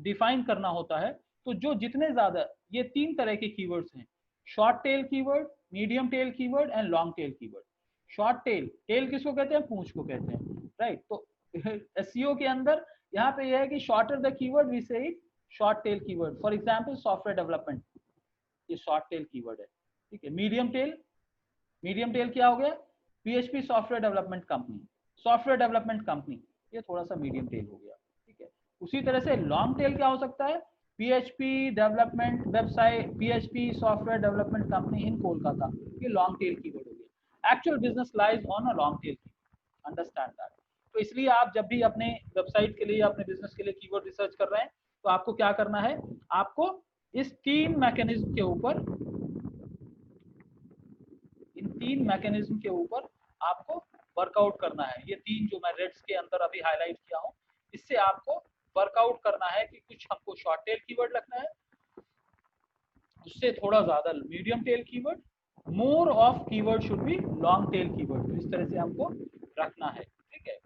डिफाइन करना होता है, तो जो जितने ज्यादा, ये 3 तरह के कीवर्ड्स हैं, short tail keyword, medium tail keyword and long tail keyword. Short tail, tail किसको कहते हैं, पूंछ को कहते हैं, राइट। तो एसईओ के अंदर यहाँ पे यह है कि शॉर्टर द कीवर्ड वी से it short tail keyword. For example software development, ये शॉर्ट टेल कीवर्ड है, ठीक है। मीडियम टेल क्या हो गया, PHP software development company, software development company, ये थोड़ा सा मीडियम टेल हो गया, ठीक है। उसी तरह से लॉन्ग टेल क्या हो सकता है, PHP development website, PHP software development company in Kolkata, ये लॉन्ग टेल कीवर्ड हो गया। Actual business lies on a long tail, understand that. तो इसलिए आप जब भी अपने वेबसाइट के लिए या अपने बिजनेस के लिए कीवर्ड रिसर्च कर रहे हैं तो आपको क्या करना है, आपको इस 3 मैकेनिज्म के ऊपर, इन 3 मैकेनिज्म के ऊपर आपको वर्कआउट करना है। ये 3 जो मैं रेड्स के अंदर अभी हाईलाइट किया हूं, इससे आपको वर्कआउट करना है कि कुछ हमको शॉर्ट टेल कीवर्ड रखना है, उससे थोड़ा ज्यादा medium tail keyword, more of keyword should be long tail keyword. तो इस तरह से हमको रखना है, ठीक है।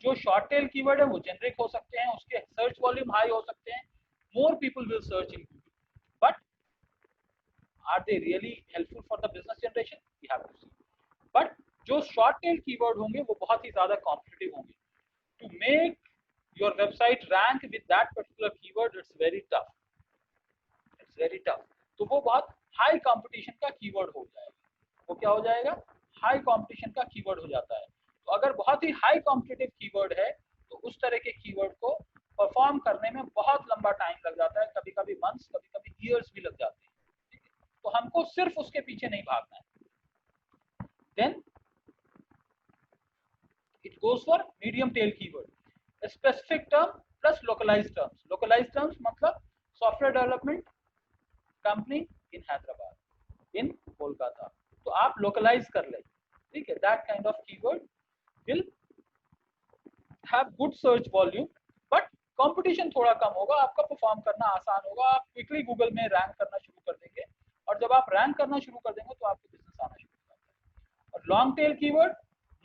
जो शॉर्ट टेल कीवर्ड है वो जेनरिक हो सकते हैं, उसके सर्च वॉल्यूम हाई हो सकते हैं, more people will search in Google, but are they really helpful for the business generation, we have to see. But जो शॉर्ट टेल कीवर्ड होंगे वो बहुत ही ज्यादा कॉम्पिटिटिव होंगे। To make your website rank with that particular keyword, it's very tough, it's very tough. तो वो बहुत हाई कंपटीशन का कीवर्ड हो जाएगा, वो क्या हो जाएगा, हाई कंपटीशन का कीवर्ड हो जाता है। तो अगर बहुत ही हाई कॉम्पिटिटिव कीवर्ड है तो उस तरह के कीवर्ड को परफॉर्म करने में बहुत लंबा टाइम लग जाता है, कभी कभी मंथ्स, कभी कभी ईयर्स भी लग जाते हैं, ठीक है। तो हमको सिर्फ उसके पीछे नहीं भागना है। Then it goes for medium tail keyword, specific term plus localised terms. Localised terms मतलब software development company in Hyderabad, in Kolkata, तो आप लोकलाइज कर ले, ठीक है। That kind of keyword will have good search volume, but competition थोड़ा कम होगा, आपका परफॉर्म करना आसान होगा, आप क्विकली गूगल में रैंक करना शुरू कर देंगे, और जब आप रैंक करना शुरू कर देंगे तो आपको बिजनेस आना शुरू हो जाता है। और long tail keyword,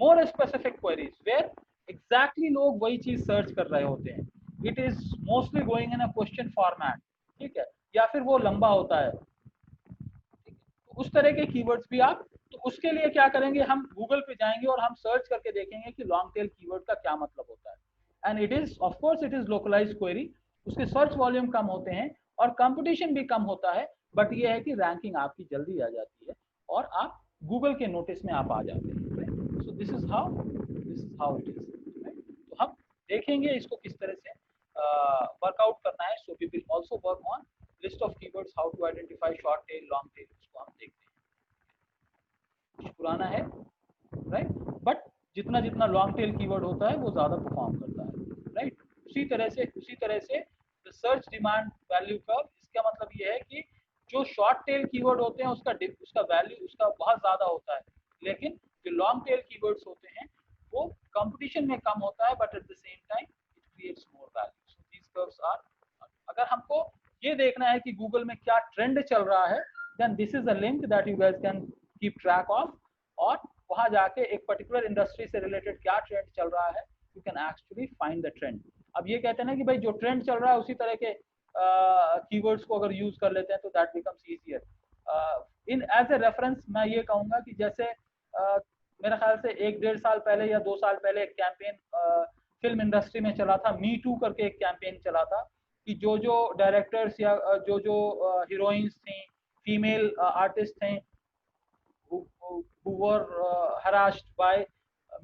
more specific queries where exactly लोग वही चीज सर्च कर रहे होते हैं, it is mostly going in a question format, ठीक है, या फिर वो लंबा होता है, ठीक है। तो उस तरह के कीवर्ड्स भी आप, तो उसके लिए क्या करेंगे, हम गूगल पे जाएंगे और हम सर्च करके देखेंगे कि लॉन्ग टेल कीवर्ड का क्या मतलब होता है। And it is of course it is localised query, उसके सर्च वॉल्यूम कम होते हैं और कंपटीशन भी कम होता है, बट ये है कि रैंकिंग आपकी जल्दी आ जाती है और आप गूगल के नोटिस में आप आ जाते हैं। So this is how it is, तो हम देखेंगे इसको किस तरह से वर्कआउट करना है। So we will also work on list of keywords, how to identify short tail, long tail, उसको हम देखते हैं। कुछ पुराना है, राइट, बट जितना जितना लॉन्ग टेल कीवर्ड होता है वो ज्यादा परफॉर्म करता है, राइट। उसी तरह से the search demand value curve, इसका मतलब ये है कि जो शॉर्ट टेल कीवर्ड होते हैं उसका वैल्यू उसका बहुत ज्यादा होता है, लेकिन जो लॉन्ग टेल कीवर्ड्स होते हैं वो कंपटीशन में कम होता है, but at the same time it creates more value. So these curves are, अगर हमको ये देखना है कि गूगल में क्या ट्रेंड चल रहा है, then this is a link that you guys can keep track of, और वहां जाके एक पर्टिकुलर इंडस्ट्री से रिलेटेड क्या ट्रेंड चल रहा है, you can actually find the trend. अब ये कहते हैं ना कि भाई जो ट्रेंड चल रहा है उसी तरह के कीवर्ड्स को अगर यूज कर लेते हैं तो that becomes easier. In as a reference मैं ये कहूंगा कि जैसे मेरे ख्याल से 1-1.5 साल पहले या 2 साल पहले एक कैंपेन फिल्म इंडस्ट्री में चला था, मी टू करके एक कैंपेन चला था, कि जो डायरेक्टर्स या जो हीरोइंस थी, फीमेल आर्टिस्ट थे, who were harassed by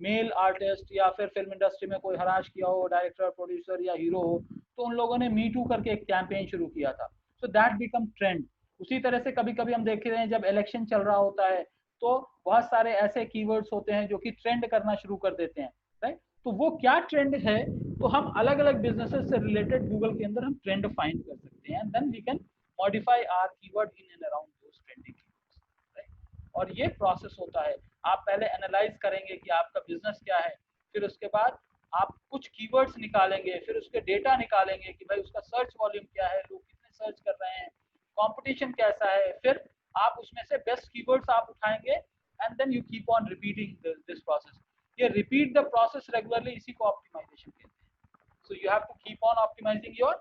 male artist, या फिर फिल्म इंडस्ट्री में कोई हराश किया हो, डायरेक्टर, प्रोड्यूसर या हीरो हो, तो उन लोगों ने मी टू करके एक कैंपेन शुरू किया था। So that become trend. उसी तरह से कभी कभी हम देख रहे हैं जब इलेक्शन चल रहा होता है तो बहुत सारे ऐसे कीवर्ड्स होते हैं जो कि ट्रेंड करना शुरू कर देते हैं, राइट। तो वो क्या ट्रेंड है, तो हम अलग अलग बिजनेसेस से रिलेटेड गूगल के अंदर हम ट्रेंड फाइंड कर सकते हैं, then we can modify our keyword in and around those trending keywords, right. और ये प्रोसेस होता है, आप पहले एनालाइज करेंगे कि आपका बिजनेस क्या है, फिर उसके बाद आप कुछ कीवर्ड्स निकालेंगे, फिर उसके डेटा निकालेंगे कि भाई उसका सर्च वॉल्यूम क्या है, लोग कितने सर्च कर रहे हैं, कंपटीशन कैसा है, फिर आप उसमें से बेस्ट कीवर्ड्स आप उठाएंगे and then you keep on repeating this process. ये रिपीट द प्रोसेस रेगुलरली, इसी को ऑप्टिमाइजेशन कहते हैं। So you have to keep on optimising your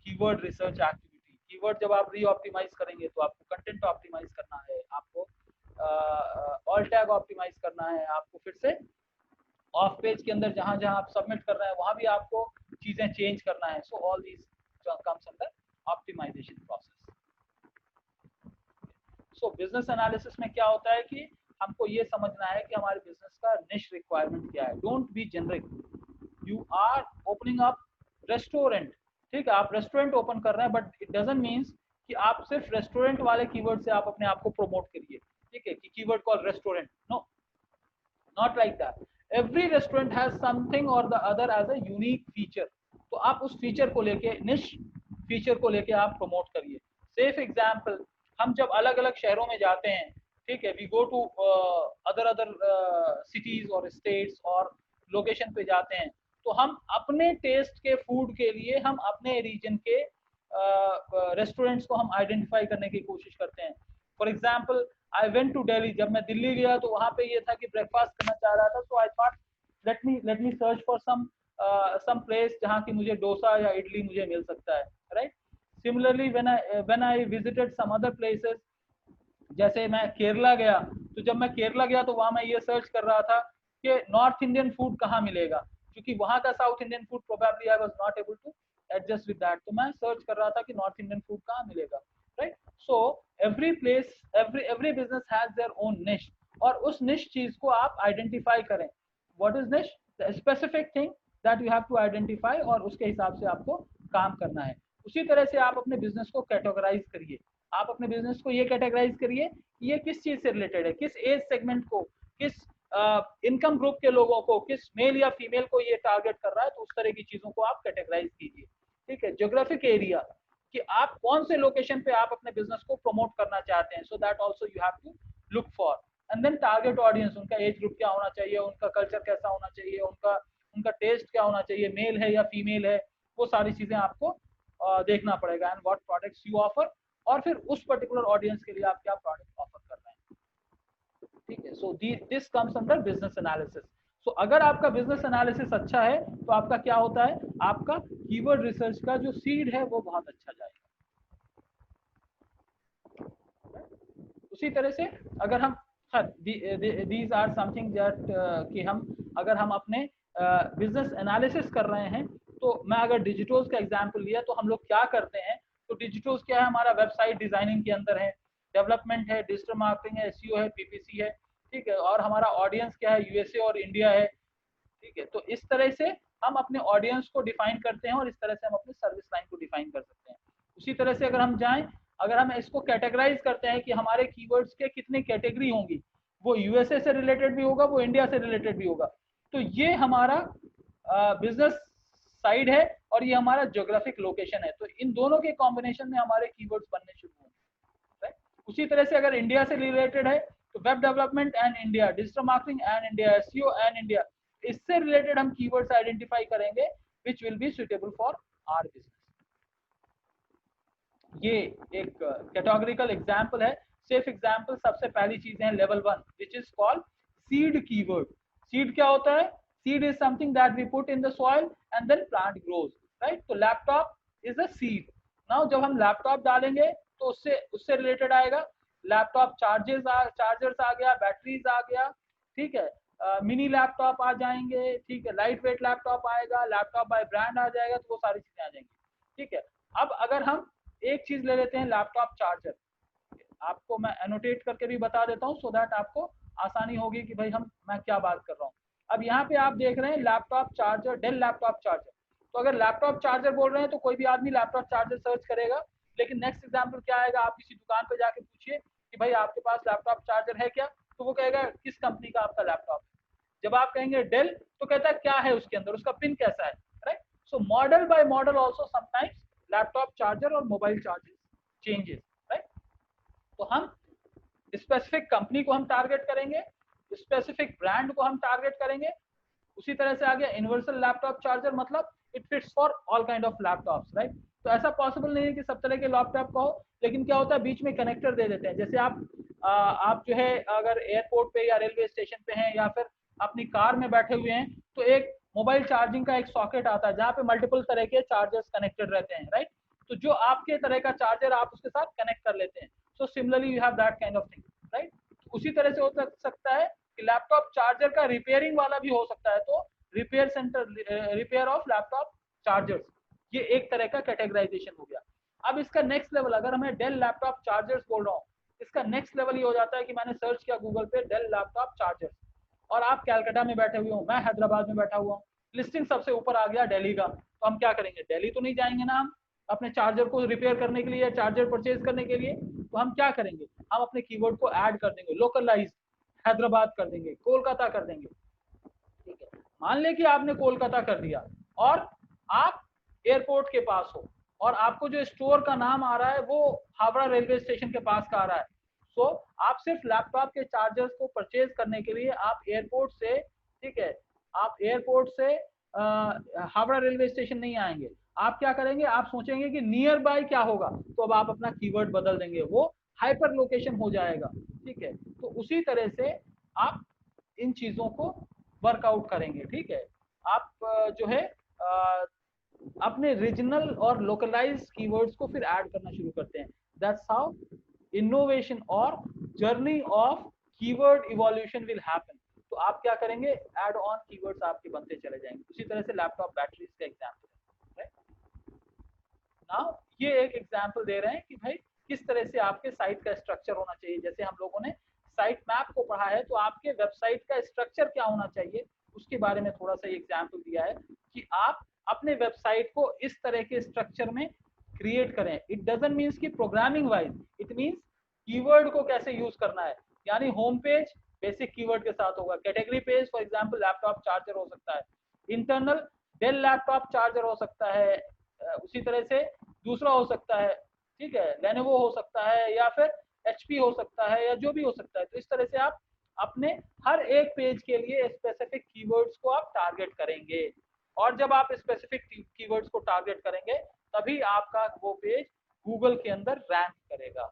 keyword research activity. Keyword जब आप री ऑप्टिमाइज करेंगे तो आपको कंटेंट ऑप्टिमाइज करना है, आपको ऑल टैग ऑप्टिमाइज करना है, आपको फिर से ऑफ पेज के अंदर जहां जहां आप सबमिट कर रहे हैं वहां भी आपको चीजें चेंज करना है। So all these comes under optimisation process. So business analysis में क्या होता है कि हमको ये समझना है कि हमारे बिजनेस का निश रिक्वायरमेंट क्या है। Don't be generic. You are opening up restaurant, ठीक है, आप रेस्टोरेंट ओपन कर रहे हैं, बट इट डजंट मीन्स कि आप सिर्फ रेस्टोरेंट वाले कीवर्ड से आप अपने आप को प्रमोट करिए, ठीक है, कि keyword call restaurant, no, not like that. Every restaurant has something और the other as a unique feature, तो आप उस फीचर को लेके, निश फीचर को लेके आप प्रमोट करिए। सेफ एग्जाम्पल, हम जब अलग अलग शहरों में जाते हैं, ठीक है, we go to other cities और स्टेट्स और लोकेशन पे जाते हैं, तो हम अपने टेस्ट के फूड के लिए हम अपने रीजन के रेस्टोरेंट्स को हम आइडेंटिफाई करने की कोशिश करते हैं। For example, I went to Delhi, जब मैं दिल्ली गया तो वहां पे ये था कि ब्रेकफास्ट करना चाह रहा था, so I thought let me search for some place जहाँ की मुझे डोसा या इडली मुझे मिल सकता है, right. Similarly when I visited some other places, जैसे मैं केरला गया, तो जब मैं केरला गया तो वहां मैं ये सर्च कर रहा था कि नॉर्थ इंडियन फूड कहाँ मिलेगा, क्योंकि वहां का South Indian food probably I was not able to adjust with that, तो मैं सर्च कर रहा था कि नॉर्थ इंडियन फूड कहाँ मिलेगा, right. So every place, every business has their own niche, और उस निश चीज को आप आइडेंटिफाई करें। What is niche? The specific thing that you have to identify, और उसके हिसाब से आपको काम करना है। उसी तरह से आप अपने बिजनेस को कैटेगराइज करिए। आप अपने बिजनेस को ये कैटेगराइज करिए कि ये किस चीज से रिलेटेड है, किस एज सेगमेंट को, किस इनकम ग्रुप के लोगों को, किस मेल या फीमेल को ये टारगेट कर रहा है, तो उस तरह की चीजों को आप कैटेगराइज कीजिए, ठीक है। ज्योग्राफिक एरिया, कि आप कौन से लोकेशन पे आप अपने बिजनेस को प्रमोट करना चाहते हैं, so that also you have to look for. And then target audience, उनका एज ग्रुप क्या होना चाहिए, उनका कल्चर कैसा होना चाहिए, उनका टेस्ट क्या होना चाहिए, मेल है या फीमेल है, वो सारी चीजें आपको देखना पड़ेगा। And what products you offer, और फिर उस पर्टिकुलर ऑडियंस के लिए आप क्या प्रोडक्ट ऑफर कर रहे हैं, ठीक है। So this comes under business analysis. So अगर आपका बिजनेस एनालिसिस अच्छा है तो आपका क्या होता है, आपका कीवर्ड रिसर्च का जो सीड है वो बहुत अच्छा जाएगा। उसी तरह से अगर हम, दीज आर समथिंग दैट, कि हम अगर हम अपने बिजनेस एनालिसिस कर रहे हैं, तो मैं अगर डिजिटल्स का एग्जांपल लिया तो हम लोग क्या करते हैं, तो डिजिटल्स क्या है, हमारा वेबसाइट डिजाइनिंग के अंदर है, डेवलपमेंट है, डिजिटल मार्केटिंग है, एसईओ है, पीपीसी है, ठीक है, और हमारा ऑडियंस क्या है, यूएसए और इंडिया है, ठीक है। तो इस तरह से हम अपने ऑडियंस को डिफाइन करते हैं और इस तरह से हम अपनी सर्विस लाइन को डिफाइन कर सकते हैं। उसी तरह से अगर हम जाएं, अगर हम इसको कैटेगराइज करते हैं कि हमारे कीवर्ड्स के कितने कैटेगरी होंगी, वो यूएसए से रिलेटेड भी होगा, वो इंडिया से रिलेटेड भी होगा, तो ये हमारा बिजनेस साइड है और ये हमारा ज्योग्राफिक लोकेशन है। तो इन दोनों के कॉम्बिनेशन में हमारे कीवर्ड्स बनने शुरू होंगे, राइट। उसी तरह से अगर इंडिया से रिलेटेड है तो web development and India, digital marketing and India, SEO and India, इससे रिलेटेड हम कीवर्ड्स आइडेंटिफाई करेंगे which will be suitable for our business. ये एक कैटेगोरिकल एग्जांपल है। सेफ एग्जांपल, सबसे पहली चीज है level 1 which is called seed keyword. Seed क्या होता है? Seed is something that we put in the soil and then plant grows, right. तो laptop is a seed. Now जब हम लैपटॉप डालेंगे तो उससे रिलेटेड आएगा लैपटॉप चार्जर्स आ गया, बैटरीज आ गया, ठीक है, मिनी लैपटॉप आ जाएंगे, ठीक है, लाइट वेट लैपटॉप आएगा, लैपटॉप बाय ब्रांड आ जाएगा, तो वो सारी चीजें आ जाएंगी, ठीक है। अब अगर हम एक चीज ले लेते हैं, लैपटॉप चार्जर, आपको मैं एनोटेट करके भी बता देता हूँ सो दैट आपको आसानी होगी कि भाई मैं क्या बात कर रहा हूँ। अब यहाँ पे आप देख रहे हैं laptop charger, Dell laptop charger. तो अगर लैपटॉप चार्जर बोल रहे हैं तो कोई भी आदमी लैपटॉप चार्जर सर्च करेगा, लेकिन नेक्स्ट एग्जाम्पल क्या आएगा, आप किसी दुकान पे जाके पूछिए कि भाई आपके पास लैपटॉप चार्जर है क्या, तो वो कहेगा किस कंपनी का आपका लैपटॉप है, जब आप कहेंगे डेल तो कहता है क्या है उसके अंदर, उसका पिन कैसा है, right. So model by model also sometimes laptop charger और मोबाइल चार्जर चेंजेस, राइट। तो हम स्पेसिफिक कंपनी को हम टारगेट करेंगे, स्पेसिफिक ब्रांड को हम टारगेट करेंगे। उसी तरह से आ गया यूनिवर्सल लैपटॉप चार्जर, मतलब it fits for all kind of laptops, right. तो ऐसा पॉसिबल नहीं है कि सब तरह के लैपटॉप का हो, लेकिन क्या होता है बीच में कनेक्टर दे देते हैं। जैसे आप जो है अगर एयरपोर्ट पे या रेलवे स्टेशन पे हैं या फिर अपनी कार में बैठे हुए हैं, तो एक मोबाइल चार्जिंग का एक सॉकेट आता है जहाँ पे मल्टीपल तरह के चार्जर्स कनेक्टेड रहते हैं, राइट। तो जो आपके तरह का चार्जर आप उसके साथ कनेक्ट कर लेते हैं। So similarly you have that kind of thing, right. उसी तरह से हो सकता है कि लैपटॉप चार्जर का रिपेयरिंग वाला भी हो सकता है, तो repair centre, repair of laptop chargers, ये एक तरह का कैटेगराइजेशन हो गया। अब इसका नेक्स्ट लेवल, अगर मैं डेल लैपटॉप चार्जर्स बोल रहा हूँ, इसका नेक्स्ट लेवल ये हो जाता है कि मैंने सर्च किया गूगल पे डेल लैपटॉप चार्जर्स, और आप कैलकाटा में बैठे हुए हो, मैं हैदराबाद में बैठा हुआ हूँ, लिस्टिंग सबसे ऊपर आ गया दिल्ली का। तो हम क्या करेंगे, दिल्ली तो नहीं जाएंगे ना हम अपने चार्जर को रिपेयर करने के लिए या चार्जर परचेज करने के लिए। तो हम क्या करेंगे, हम अपने कीवर्ड को ऐड कर देंगे, लोकलाइज हैदराबाद कर देंगे, कोलकाता कर देंगे, ठीक है। मान ले कि आपने कोलकाता कर दिया और आप एयरपोर्ट के पास हो और आपको जो स्टोर का नाम आ रहा है वो हावड़ा रेलवे स्टेशन के पास का आ रहा है। सो आप सिर्फ लैपटॉप के चार्जर्स को परचेज करने के लिए आप एयरपोर्ट से, ठीक है, आप एयरपोर्ट से हावड़ा रेलवे स्टेशन नहीं आएंगे। आप क्या करेंगे, आप सोचेंगे कि नियर बाय क्या होगा, तो अब आप अपना कीवर्ड बदल देंगे, वो हाइपर लोकेशन हो जाएगा, ठीक है। तो उसी तरह से आप इन चीजों को वर्कआउट करेंगे, ठीक है। आप जो है अपने रीजनल और लोकलाइज कीवर्ड्स को फिर ऐड करना शुरू करते हैं। दैट्स हाउ इनोवेशन और journey of keyword evolution will happen. तो आप क्या करेंगे, ऐड ऑन कीवर्ड्स आपके बनते चले जाएंगे। उसी तरह से लैपटॉप बैटरीज का एग्जांपल है। नाउ ये एक एग्जांपल दे रहे हैं कि भाई किस तरह से आपके साइट का स्ट्रक्चर होना चाहिए। जैसे हम लोगों ने साइट मैप को पढ़ा है, तो आपके वेबसाइट का स्ट्रक्चर क्या होना चाहिए उसके बारे में थोड़ा सा एग्जांपल दिया है कि आप अपने वेबसाइट को इस तरह के स्ट्रक्चर में क्रिएट करें। इट डजंट मीन्स कि programming wise, it means keyword को कैसे यूज करना है। यानी होम पेज बेसिक कीवर्ड के साथ होगा, category page for example laptop charger हो सकता है, इंटरनल डेल लैपटॉप चार्जर हो सकता है, उसी तरह से दूसरा हो सकता है, ठीक है, लेनोवो हो सकता है या फिर एचपी हो सकता है या जो भी हो सकता है। तो इस तरह से आप अपने हर एक पेज के लिए स्पेसिफिक कीवर्ड्स को आप टारगेट करेंगे, और जब आप स्पेसिफिक कीवर्ड्स को टारगेट करेंगे तभी आपका वो पेज गूगल के अंदर रैंक करेगा,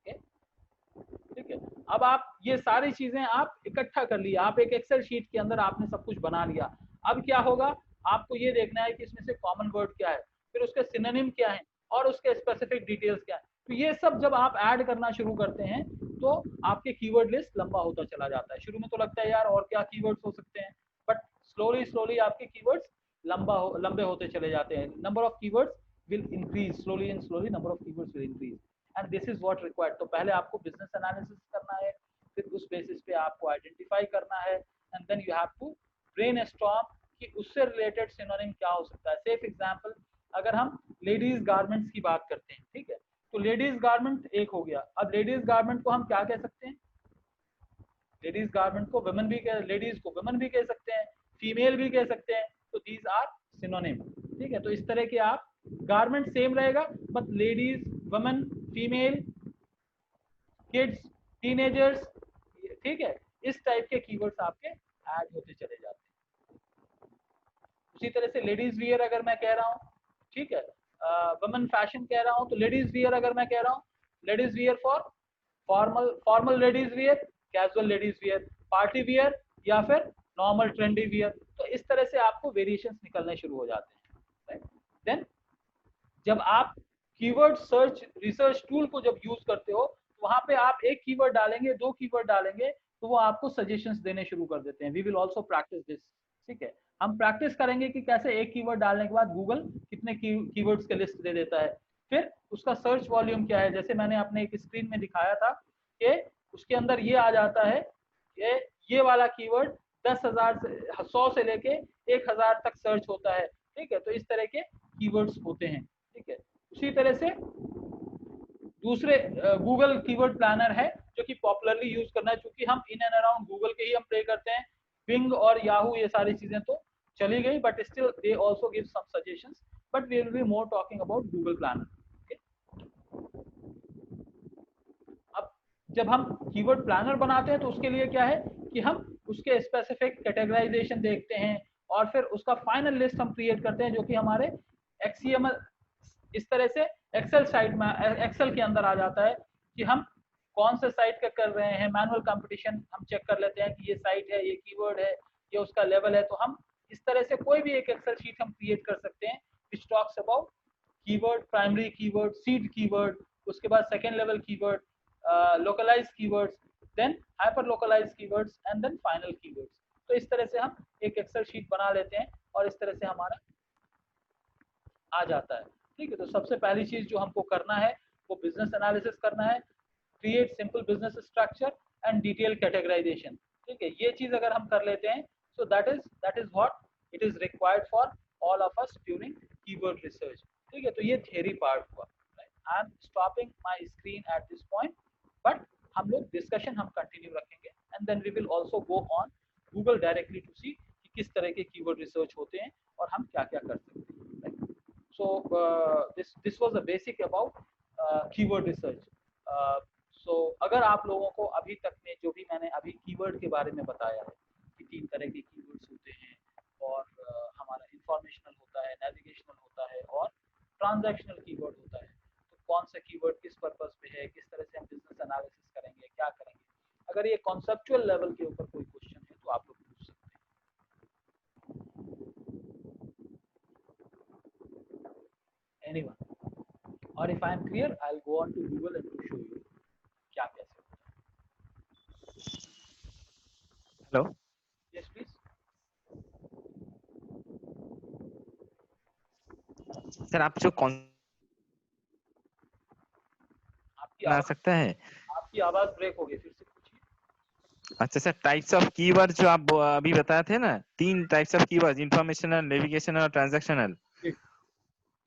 ठीक है। अब आप ये सारी चीजें आप इकट्ठा कर लिया, आप एक एक्सेल शीट के अंदर आपने सब कुछ बना लिया। अब क्या होगा, आपको ये देखना है कि इसमें से कॉमन वर्ड क्या है, फिर उसके सिनोनिम क्या है और उसके स्पेसिफिक डिटेल्स क्या है। तो ये सब जब आप ऐड करना शुरू करते हैं तो आपके कीवर्ड लिस्ट लंबा होता चला जाता है। शुरू में तो लगता है यार और क्या कीवर्ड्स हो सकते हैं, बट स्लोली स्लोली आपके कीवर्ड्स लंबे होते चले जाते हैं। Number of keywords will increase slowly and slowly, number of keywords will increase and this is what required. तो पहले आपको बिजनेस एनालिसिस करना है, फिर उस बेसिस पे आपको आइडेंटिफाई करना है and then you have to brainstorm कि उससे रिलेटेड सिनोनिम क्या हो सकता है। सेफ एग्जांपल, अगर हम लेडीज गारमेंट्स की बात करते हैं, ठीक है, तो लेडीज गारमेंट एक हो गया। अब लेडीज गारमेंट को हम क्या कह सकते हैं, लेडीज गारमेंट को वुमेन भी कह, लेडीज को वुमेन भी कह सकते हैं, फीमेल भी कह सकते हैं। तो दीज आर सिनोनिम, ठीक है। तो इस तरह के आप गारमेंट सेम रहेगा but ladies, women, female, kids, teenagers, ठीक है, इस टाइप के कीवर्ड्स आपके ऐड होते चले जाते हैं। उसी तरह से लेडीज वियर अगर मैं कह रहा हूँ, ठीक है, वुमेन फैशन कह रहा हूँ, तो लेडीज वियर अगर मैं कह रहा हूँ, ladies wear for formal ladies wear, casual ladies wear, party wear या फिर नॉर्मल ट्रेंडी वियर। तो इस तरह से आपको वेरिएशंस निकलने शुरू हो जाते हैं, राइट। देन जब आप कीवर्ड सर्च रिसर्च टूल को जब यूज करते हो तो वहां पे आप एक कीवर्ड डालेंगे, दो कीवर्ड डालेंगे, तो वो आपको सजेशंस देने शुरू कर देते हैं। We will also practise this, ठीक है। हम प्रैक्टिस करेंगे कि कैसे एक कीवर्ड डालने के बाद गूगल कितने कीवर्ड्स के लिस्ट दे देता है, फिर उसका सर्च वॉल्यूम क्या है। जैसे मैंने अपने एक स्क्रीन में दिखाया था कि उसके अंदर ये आ जाता है कि ये वाला कीवर्ड 10,000 से 100 से लेके 1,000 तक सर्च होता है, ठीक है। तो इस तरह के कीवर्ड्स होते हैं, ठीक है। उसी तरह से दूसरे गूगल कीवर्ड प्लानर है जो कि पॉपुलरली यूज करना है, क्योंकि हम इन एंड अराउंड गूगल के ही हम प्ले करते हैं। बिंग और याहू ये सारी चीजें तो चली गई, but still they also give some suggestions, but we will be more talking about Google planner. अब जब हम कीवर्ड प्लानर बनाते हैं तो उसके लिए क्या है कि हम उसके स्पेसिफिक कैटेगराइजेशन देखते हैं और फिर उसका फाइनल लिस्ट हम क्रिएट करते हैं, जो कि हमारे XML इस तरह से एक्सेल साइट में, एक्सेल के अंदर आ जाता है कि हम कौन से साइट का कर रहे हैं। मैनुअल कंपटीशन हम चेक कर लेते हैं कि ये साइट है, ये कीवर्ड है, ये उसका लेवल है। तो हम इस तरह से कोई भी एक एक्सेल शीट हम क्रिएट कर सकते हैं which talks about keyword, primary keyword, seed keyword, उसके बाद second level keyword, localized keywords, then hyper localized keywords and then final keywords। तो इस तरह से हम एक एक्सेल शीट बना लेते हैं और इस तरह से हमारा आ जाता है। ठीक है, तो सबसे पहली चीज जो हमको करना है वो बिजनेस एनालिसिस करना है, create simple business structure and detail categorisation. ठीक है, ये चीज अगर हम कर लेते हैं so that is what it is required for all of us during keyword research. ठीक है, तो ये थियरी पार्ट हुआ। I am stopping my screen at this point, but हम लोग डिस्कशन हम कंटिन्यू रखेंगे and then we will also go on Google directly to see कि किस तरह के कीवर्ड रिसर्च होते हैं और हम क्या क्या कर सकते हैं। So this was a basic about keyword research। So अगर आप लोगों को अभी तक में जो भी मैंने अभी कीवर्ड के बारे में बताया है कि 3 तरह के कीवर्ड्स होते हैं और हमारा इंफॉर्मेशनल होता है, नेविगेशनल होता है और ट्रांजैक्शनल कीवर्ड होता है। तो कौन सा कीवर्ड किस पर्पस पे है, किस तरह से हम बिजनेस एनालिसिस करेंगे, क्या करेंगे। अगर ये कॉन्सेप्चुअल लेवल के ऊपर कोई क्वेश्चन है तो आप लोग पूछ सकते हैं। Anyone? और if I am clear, I'll go on to Google and to show you क्या कैसे होता है। Hello Yes, please. सर, आप जो कौन बना सकता है? आपकी आवाज ब्रेक हो गई, फिर से पूछिए। अच्छा सर, टाइप्स ऑफ कीवर्ड जो आप अभी बताए थे ना, 3 types of keyword, informational, navigational और ट्रांजैक्शनल,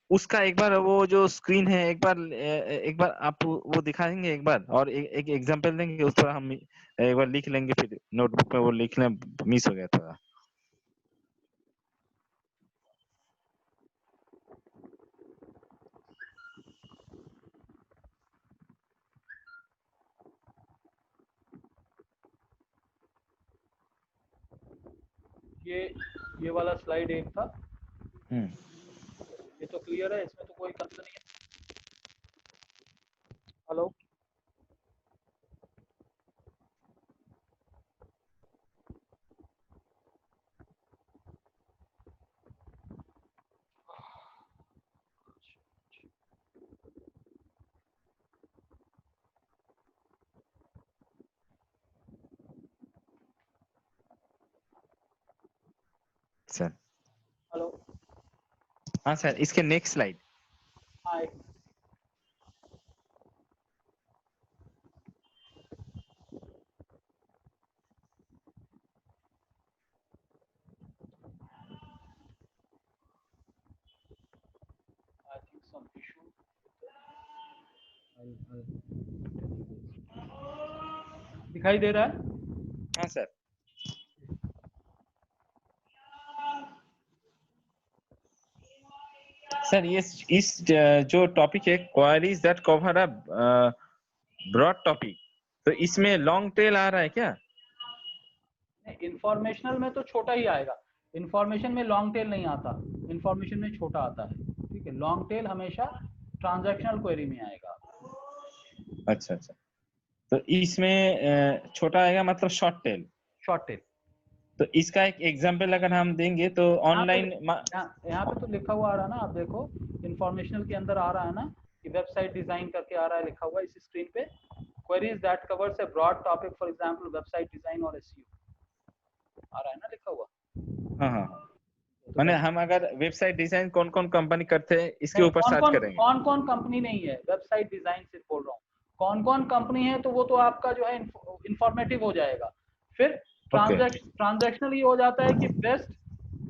उसका एक बार वो जो स्क्रीन है एक बार आप वो दिखाएंगे एक बार, और एक एग्जांपल देंगे, उस पर हम एक बार लिख लेंगे, फिर नोटबुक में वो लिखना मिस हो गया था। ये वाला स्लाइड एक था, ये तो क्लियर है, इसमें तो कोई कंसर्न नहीं है। हेलो, सर हेलो, हाँ सर, इसके नेक्स्ट स्लाइड। हाँ आई थिंक सम इशू। दिखाई दे रहा है? हाँ सर। सर ये इस जो टॉपिक है, queries that cover a broad topic, तो इसमें लॉन्ग टेल आ रहा है क्या? इंफॉर्मेशनल में तो छोटा ही आएगा, इंफॉर्मेशन में लॉन्ग टेल नहीं आता, इंफॉर्मेशन में छोटा आता है। ठीक है, लॉन्ग टेल हमेशा ट्रांजैक्शनल क्वेरी में आएगा। अच्छा अच्छा, तो इसमें छोटा आएगा, मतलब शॉर्ट टेल। शॉर्ट टेल, तो इसका एक एग्जांपल अगर हम देंगे तो ऑनलाइन यहाँ पे तो लिखा हुआ आ रहा है ना, आप देखो इंफॉर्मेशनल के अंदर आ रहा है ना कि वेबसाइट डिजाइन करके आ रहा है लिखा हुआ इस स्क्रीन पे, queries that covers a broad topic, for example website design और एसईओ आ रहा है ना लिखा हुआ। हाँ हाँ, माने हम अगर वेबसाइट डिजाइन कौन कौन कंपनी करते हैं इसके ऊपर सर्च करेंगे। कौन कौन कंपनी नहीं है, वेबसाइट डिजाइन से बोल रहा हूँ, कौन कौन कंपनी है, तो वो तो आपका जो है इंफॉर्मेटिव हो जाएगा। फिर ट्रांजैक्शनल ये हो जाता है कि best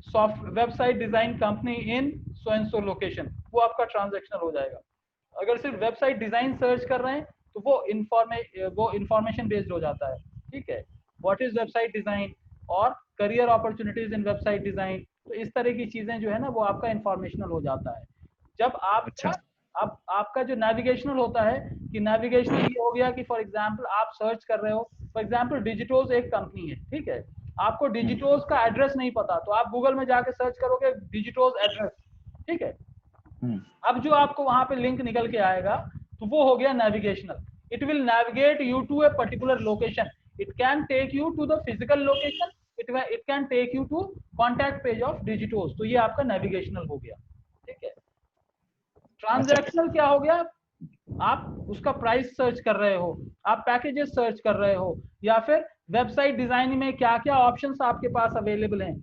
soft website design company in so and so location, वो आपका ट्रांजैक्शनल हो जाएगा। अगर सिर्फ वेबसाइट डिजाइन सर्च कर रहे हैं तो वो इंफॉर्मेशन बेस्ड हो जाता है, ठीक है। व्हाट इज वेबसाइट डिजाइन और career opportunities in website design, तो इस तरह की चीजें जो है ना वो आपका इंफॉर्मेशनल हो जाता है। जब अच्छा। आपका अब आपका जो नेविगेशनल होता है कि नेविगेशनल ये हो गया कि फॉर एग्जांपल आप सर्च कर रहे हो, फॉर एग्जांपल डिजिटोज एक कंपनी है, ठीक है। आपको डिजिटोज का एड्रेस नहीं पता तो आप गूगल में जाके सर्च करोगे डिजिटोज एड्रेस, ठीक है। अब जो आपको वहां पे लिंक निकल के आएगा तो वो हो गया navigational. It will navigate you to a particular location, it can take you to the physical location, it can take you to contact page of Digitoz, तो ये आपका नेविगेशनल हो गया, ठीक है। ट्रांजैक्शनल क्या हो गया, आप उसका प्राइस सर्च कर रहे हो, आप पैकेजेस सर्च कर रहे हो, या फिर वेबसाइट डिजाइन में क्या क्या ऑप्शंस आपके पास अवेलेबल हैं,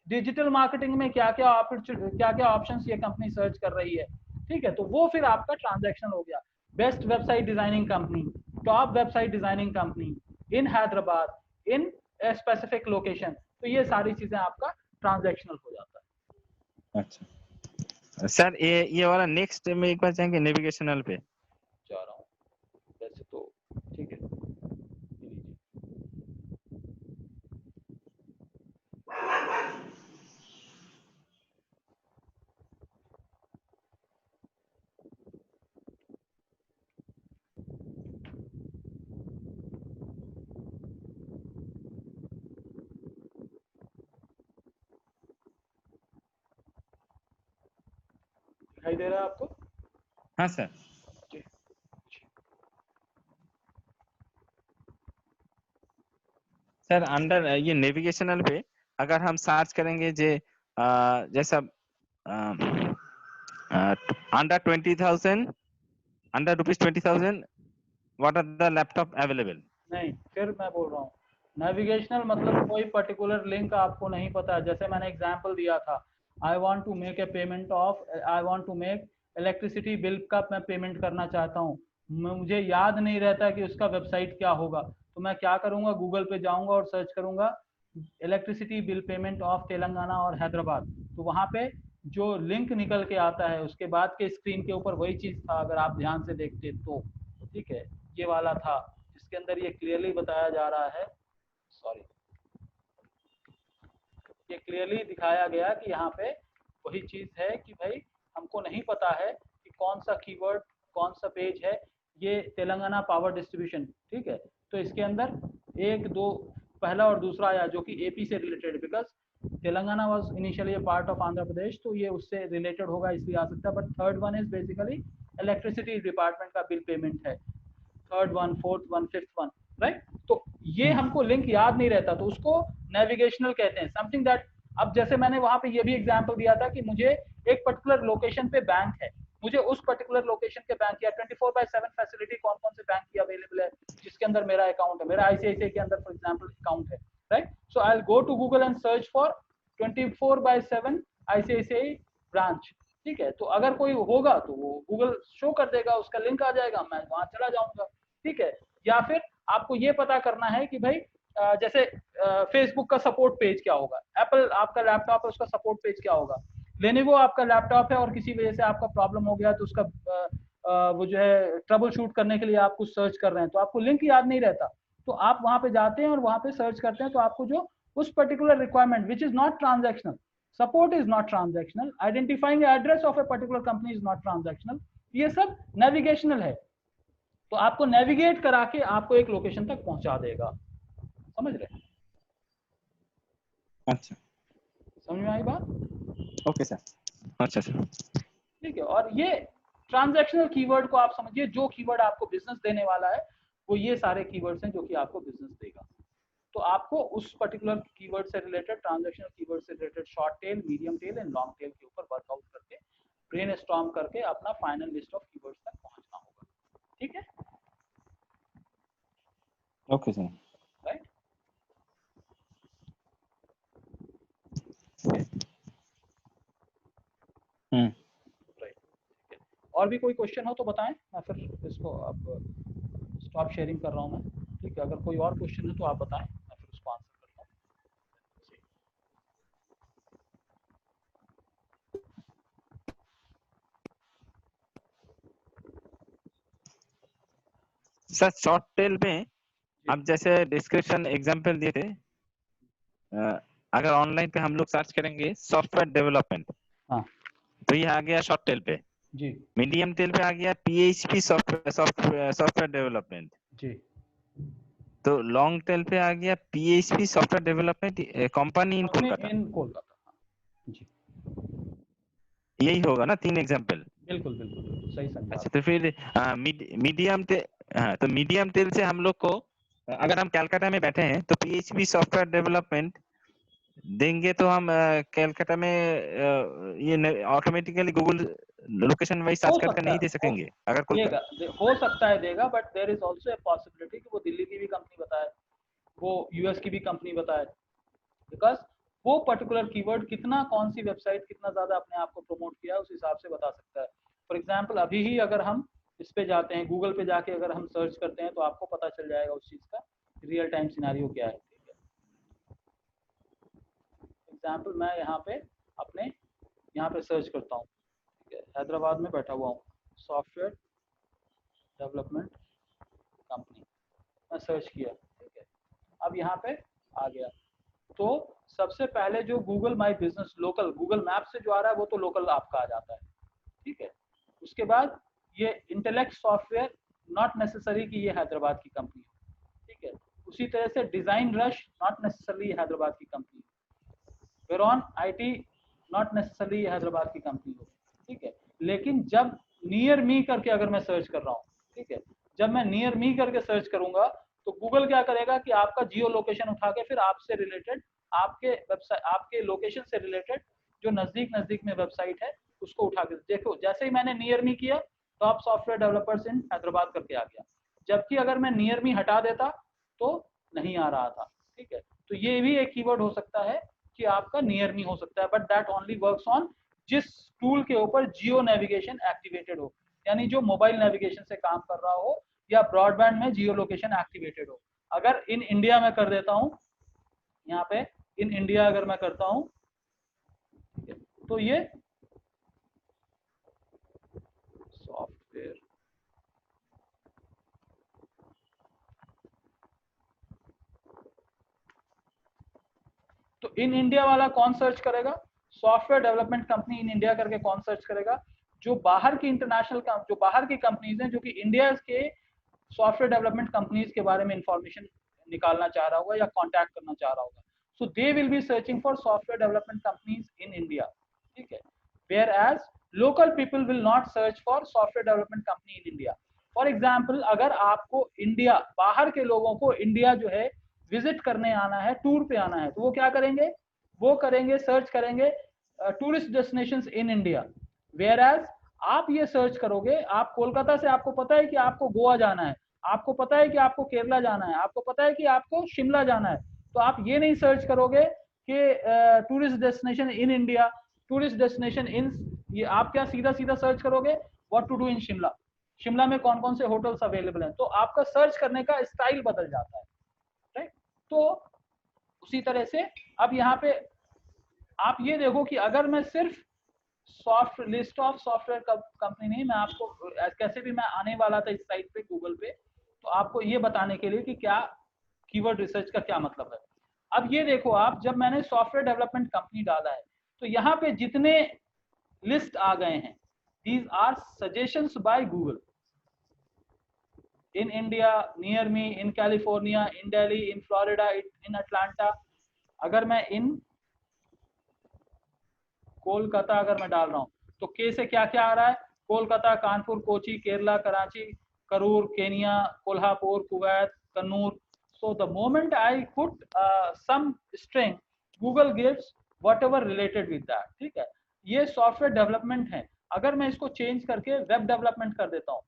डिजिटल मार्केटिंग में क्या क्या ऑप्शंस ये कंपनी सर्च कर रही है, ठीक है। तो वो फिर आपका ट्रांजैक्शनल हो गया। Best website designing company, top website designing company in Hyderabad, in specific location, तो ये सारी चीजें आपका ट्रांजैक्शनल हो जाता है। अच्छा सर, ये वाला नेक्स्ट में एक बार जाएंगे नेविगेशनल पे। जा रहा हूँ वैसे तो, ठीक है, ये लीजिए। दिखाई दे रहा है आपको? हाँ सर। जी। सर अंडर ये नेविगेशनल पे अगर हम सर्च करेंगे जे जैसा under 20,000, under ₹20,000 what are the laptop available? नहीं, फिर मैं बोल रहा हूँ नेविगेशनल मतलब कोई पर्टिकुलर लिंक आपको नहीं पता है। जैसे मैंने एग्जांपल दिया था, I want to make a payment of, I want to make electricity bill का मैं पेमेंट करना चाहता हूँ, मुझे याद नहीं रहता कि उसका वेबसाइट क्या होगा, तो मैं क्या करूँगा, गूगल पे जाऊँगा और सर्च करूँगा electricity bill payment of Telangana और हैदराबाद, तो वहाँ पे जो लिंक निकल के आता है उसके बाद के स्क्रीन के ऊपर वही चीज़ था, अगर आप ध्यान से देखते तो, ठीक है। ये वाला था जिसके अंदर ये क्लियरली बताया जा रहा है, सॉरी, ये क्लियरली दिखाया गया कि यहाँ पे वही चीज है कि भाई हमको नहीं पता है कि कौन सा कीवर्ड कौन सा पेज है, ये तेलंगाना पावर डिस्ट्रीब्यूशन, ठीक है। तो इसके अंदर एक दो पहला और दूसरा आया जो कि एपी से रिलेटेड, because Telangana was initially a part of Andhra Pradesh, तो ये उससे रिलेटेड होगा इसलिए आ सकता है। But third one is basically electricity department का बिल पेमेंट है, third one, fourth one, fifth one, right. तो ये हमको लिंक याद नहीं रहता तो उसको नेविगेशनल कहते हैं, समथिंग दैट। अब जैसे मैंने वहां पे ये भी एग्जांपल दिया था कि मुझे एक पर्टिकुलर लोकेशन पे बैंक है, मुझे उस पर्टिकुलर लोकेशन के बैंक या 24/7 फैसिलिटी कौन कौन से बैंक की अवेलेबल है जिसके अंदर मेरा अकाउंट है, मेरा आईसीआईसीआई के अंदर फॉर एग्जांपल अकाउंट है, right. So I will go to Google and search for 24/7 ICICI branch, ठीक है। तो अगर कोई होगा तो वो गूगल शो कर देगा, उसका लिंक आ जाएगा, मैं वहां चला जाऊंगा, ठीक है। या फिर आपको ये पता करना है कि भाई जैसे फेसबुक का सपोर्ट पेज क्या होगा, एप्पल आपका लैपटॉप है उसका सपोर्ट पेज क्या होगा, लेनोवो आपका लैपटॉप है और किसी वजह से आपका प्रॉब्लम हो गया तो उसका वो जो है ट्रबल शूट करने के लिए आप कुछ सर्च कर रहे हैं तो आपको लिंक याद नहीं रहता, तो आप वहां पे जाते हैं और वहां पे सर्च करते हैं, तो आपको जो उस particular requirement which is not transactional, support is not transactional, identifying the address of a particular company is not transactional, ये सब नेविगेशनल है। तो आपको नेविगेट करा के आपको एक लोकेशन तक पहुंचा देगा, समझ रहे? अच्छा, समझ में आई बात? Okay sir. अच्छा सर। ठीक है। और ये ट्रांजैक्शनल कीवर्ड को आप समझिए, जो कीवर्ड आपको बिजनेस देने वाला है वो ये सारे कीवर्ड्स हैं जो कि आपको बिजनेस देगा। तो आपको उस पर्टिकुलर कीवर्ड से रिलेटेड, ट्रांजैक्शनल कीवर्ड से related short tail, medium tail and long tail के ऊपर वर्कआउट करके ब्रेनस्टॉर्म करके अपना फाइनल लिस्ट ऑफ कीवर्ड्स तक पहुंचना होगा, ठीक है, ओके सर। राइट। राइट, ठीक है। और भी कोई क्वेश्चन हो तो बताएं, मैं फिर इसको अब स्टॉप शेयरिंग कर रहा हूं मैं, ठीक है। अगर कोई और क्वेश्चन है तो आप बताएं, मैं फिर उसको आंसर करता हूँ। सर शॉर्ट टेल में आप जैसे डिस्क्रिप्शन एग्जांपल दिए थे, अगर ऑनलाइन पे हम लोग सर्च करेंगे सॉफ्टवेयर डेवलपमेंट, हाँ तो ये आ गया शॉर्ट टेल पे। जी मीडियम टेल पे आ गया PHP सॉफ्टवेयर डेवलपमेंट, जी तो लॉन्ग टेल पे आ गया PHP software development company in company Kolkata. In Kolkata. हाँ जी यही होगा ना 3 एग्जांपल। बिल्कुल बिल्कुल बिल्कुल सही समझा अच्छा आप। तो फिर मीडियम टेल, हाँ तो मीडियम टेल से हम लोग को, अगर हम कलकत्ता में बैठे हैं तो PHP सॉफ्टवेयर डेवलपमेंट देंगे तो हम कलकत्ता में ये ऑटोमेटिकली गूगल लोकेशन वाइज हो सर्च करके सकता नहीं है, दे सकेंगे अगर देगा, कोलकाता। हो सकता है देगा, but there is also a possibility कि वो दिल्ली की भी कंपनी बताए, वो यूएस की भी कंपनी बताए, बिकॉज वो पर्टिकुलर कीवर्ड कितना, कौन सी वेबसाइट कितना ज्यादा अपने आप को प्रमोट किया है उस हिसाब से बता सकता है। फॉर एग्जाम्पल अभी ही अगर हम इस पे जाते हैं, गूगल पे जाके अगर हम सर्च करते हैं तो आपको पता चल जाएगा उस चीज का रियल टाइम सिनेरियो क्या है। ठीक है, एग्जाम्पल मैं यहाँ पे अपने यहाँ पे सर्च करता हूँ, ठीक है, हैदराबाद में बैठा हुआ हूँ, सॉफ्टवेयर डेवलपमेंट कंपनी, मैं सर्च किया, ठीक है, अब यहाँ पे आ गया। तो सबसे पहले जो Google my business local, Google map से जो आ रहा है वो तो लोकल आपका आ जाता है, ठीक है। उसके बाद ये इंटेलेक्ट सॉफ्टवेयर, नॉट नेसेसरी कि ये हैदराबाद की कंपनी हो, ठीक है। उसी तरह से design rush, not necessarily Hyderabad की कंपनी हो, Veyron IT, not necessarily Hyderabad की कंपनी हो, ठीक है। लेकिन जब नियर मी करके अगर मैं सर्च कर रहा हूँ, ठीक है, जब मैं नियर मी करके सर्च करूंगा तो गूगल क्या करेगा कि आपका जियो लोकेशन उठा के फिर आपसे रिलेटेड, आपके वेबसाइट, आपके लोकेशन से रिलेटेड जो नजदीक नजदीक में वेबसाइट है उसको उठा के देखो। जैसे ही मैंने नियर मी किया तो आप सॉफ्टवेयर डेवलपर्स इन हैदराबाद करके आ गया, जबकि अगर मैं नियर मी हटा देता तो नहीं आ रहा था, ठीक है। तो ये भी एक कीवर्ड हो सकता है कि आपका नियर मी हो सकता है, but that only works on जिस टूल के ऊपर जियो नेविगेशन एक्टिवेटेड हो, यानी जो मोबाइल नेविगेशन से काम कर रहा हो या ब्रॉडबैंड में जियो लोकेशन एक्टिवेटेड हो। अगर इन इंडिया में कर देता हूं, यहाँ पे इन इंडिया अगर मैं करता हूं, ठीक है, तो ये सॉफ्टवेयर तो इन इंडिया वाला कौन सर्च करेगा, software development company in India करके कौन सर्च करेगा, जो बाहर की इंटरनेशनल, जो बाहर की कंपनीज हैं जो कि इंडिया के सॉफ्टवेयर डेवलपमेंट कंपनीज के बारे में इंफॉर्मेशन निकालना चाह रहा होगा या कांटेक्ट करना चाह रहा होगा, so they will be searching for software development companies in India, ठीक है। Where as local people will not search for software development company in India. For example अगर आपको इंडिया, बाहर के लोगों को इंडिया जो है विजिट करने आना है, टूर पे आना है, तो वो क्या करेंगे, वो करेंगे, सर्च करेंगे tourist destinations in India. Whereas आप ये सर्च करोगे, आप कोलकाता से आपको पता है कि आपको गोवा जाना है, आपको पता है कि आपको केरला जाना है, आपको पता है कि आपको शिमला जाना है, तो आप ये नहीं सर्च करोगे कि tourist destination in India, tourist destination in, ये आप क्या सीधा सीधा सर्च करोगे what to do in Shimla, Shimla में कौन कौन से होटल्स अवेलेबल हैं, तो आपका सर्च करने का स्टाइल बदल जाता है, राइट। तो उसी तरह से अब यहाँ पे आप ये देखो कि अगर मैं सिर्फ soft list of software company नहीं, मैं आपको कैसे भी, मैं आने वाला था इस साइट पे गूगल पे, तो आपको ये बताने के लिए कि क्या कीवर्ड रिसर्च का क्या मतलब है। अब ये देखो आप, जब मैंने सॉफ्टवेयर डेवलपमेंट कंपनी डाला है तो यहाँ पे जितने लिस्ट आ गए हैं, these are suggestions by Google, in India, near me, in California, in Delhi, in Florida, in Atlanta. अगर मैं इन कोलकाता अगर मैं डाल रहा हूँ तो के से क्या क्या आ रहा है, Kolkata, Kanpur, Kochi, Kerala, Karachi, Karur, Kenya, Kolhapur, Kuwait, Kannur. So the moment I put some string, Google gives whatever related with that, ठीक है। ये सॉफ्टवेयर डेवलपमेंट है। अगर मैं इसको चेंज करके वेब डेवलपमेंट कर देता हूँ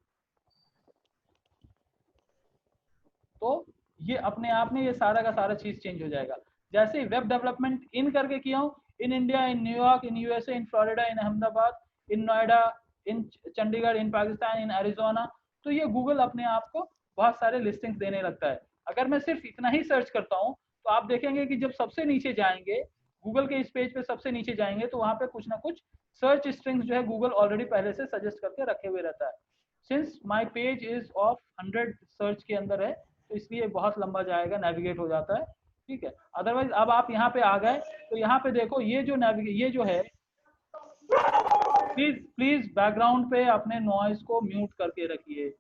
तो ये अपने आप में ये सारा का सारा चीज चेंज हो जाएगा। जैसे ही वेब डेवलपमेंट इन करके किया हूँ, in India, in New York, in USA, in Florida, in Ahmedabad, in Noida, in Chandigarh, in Pakistan, in Arizona, तो ये गूगल अपने आप को बहुत सारे लिस्टिंग्स देने लगता है। अगर मैं सिर्फ इतना ही सर्च करता हूँ तो आप देखेंगे कि जब सबसे नीचे जाएंगे, गूगल के इस पेज पे सबसे नीचे जाएंगे तो वहां पे कुछ ना कुछ सर्च स्ट्रिंग्स जो है गूगल ऑलरेडी पहले से सजेस्ट करके रखे हुए रहता है। Since my page is of 100 search के अंदर है, तो इसलिए बहुत लंबा जाएगा, नेविगेट हो जाता है, ठीक है। अदरवाइज अब आप यहाँ पे आ गए तो यहाँ पे देखो ये जो ये जो है, प्लीज बैकग्राउंड पे अपने नॉइज को म्यूट करके रखिए,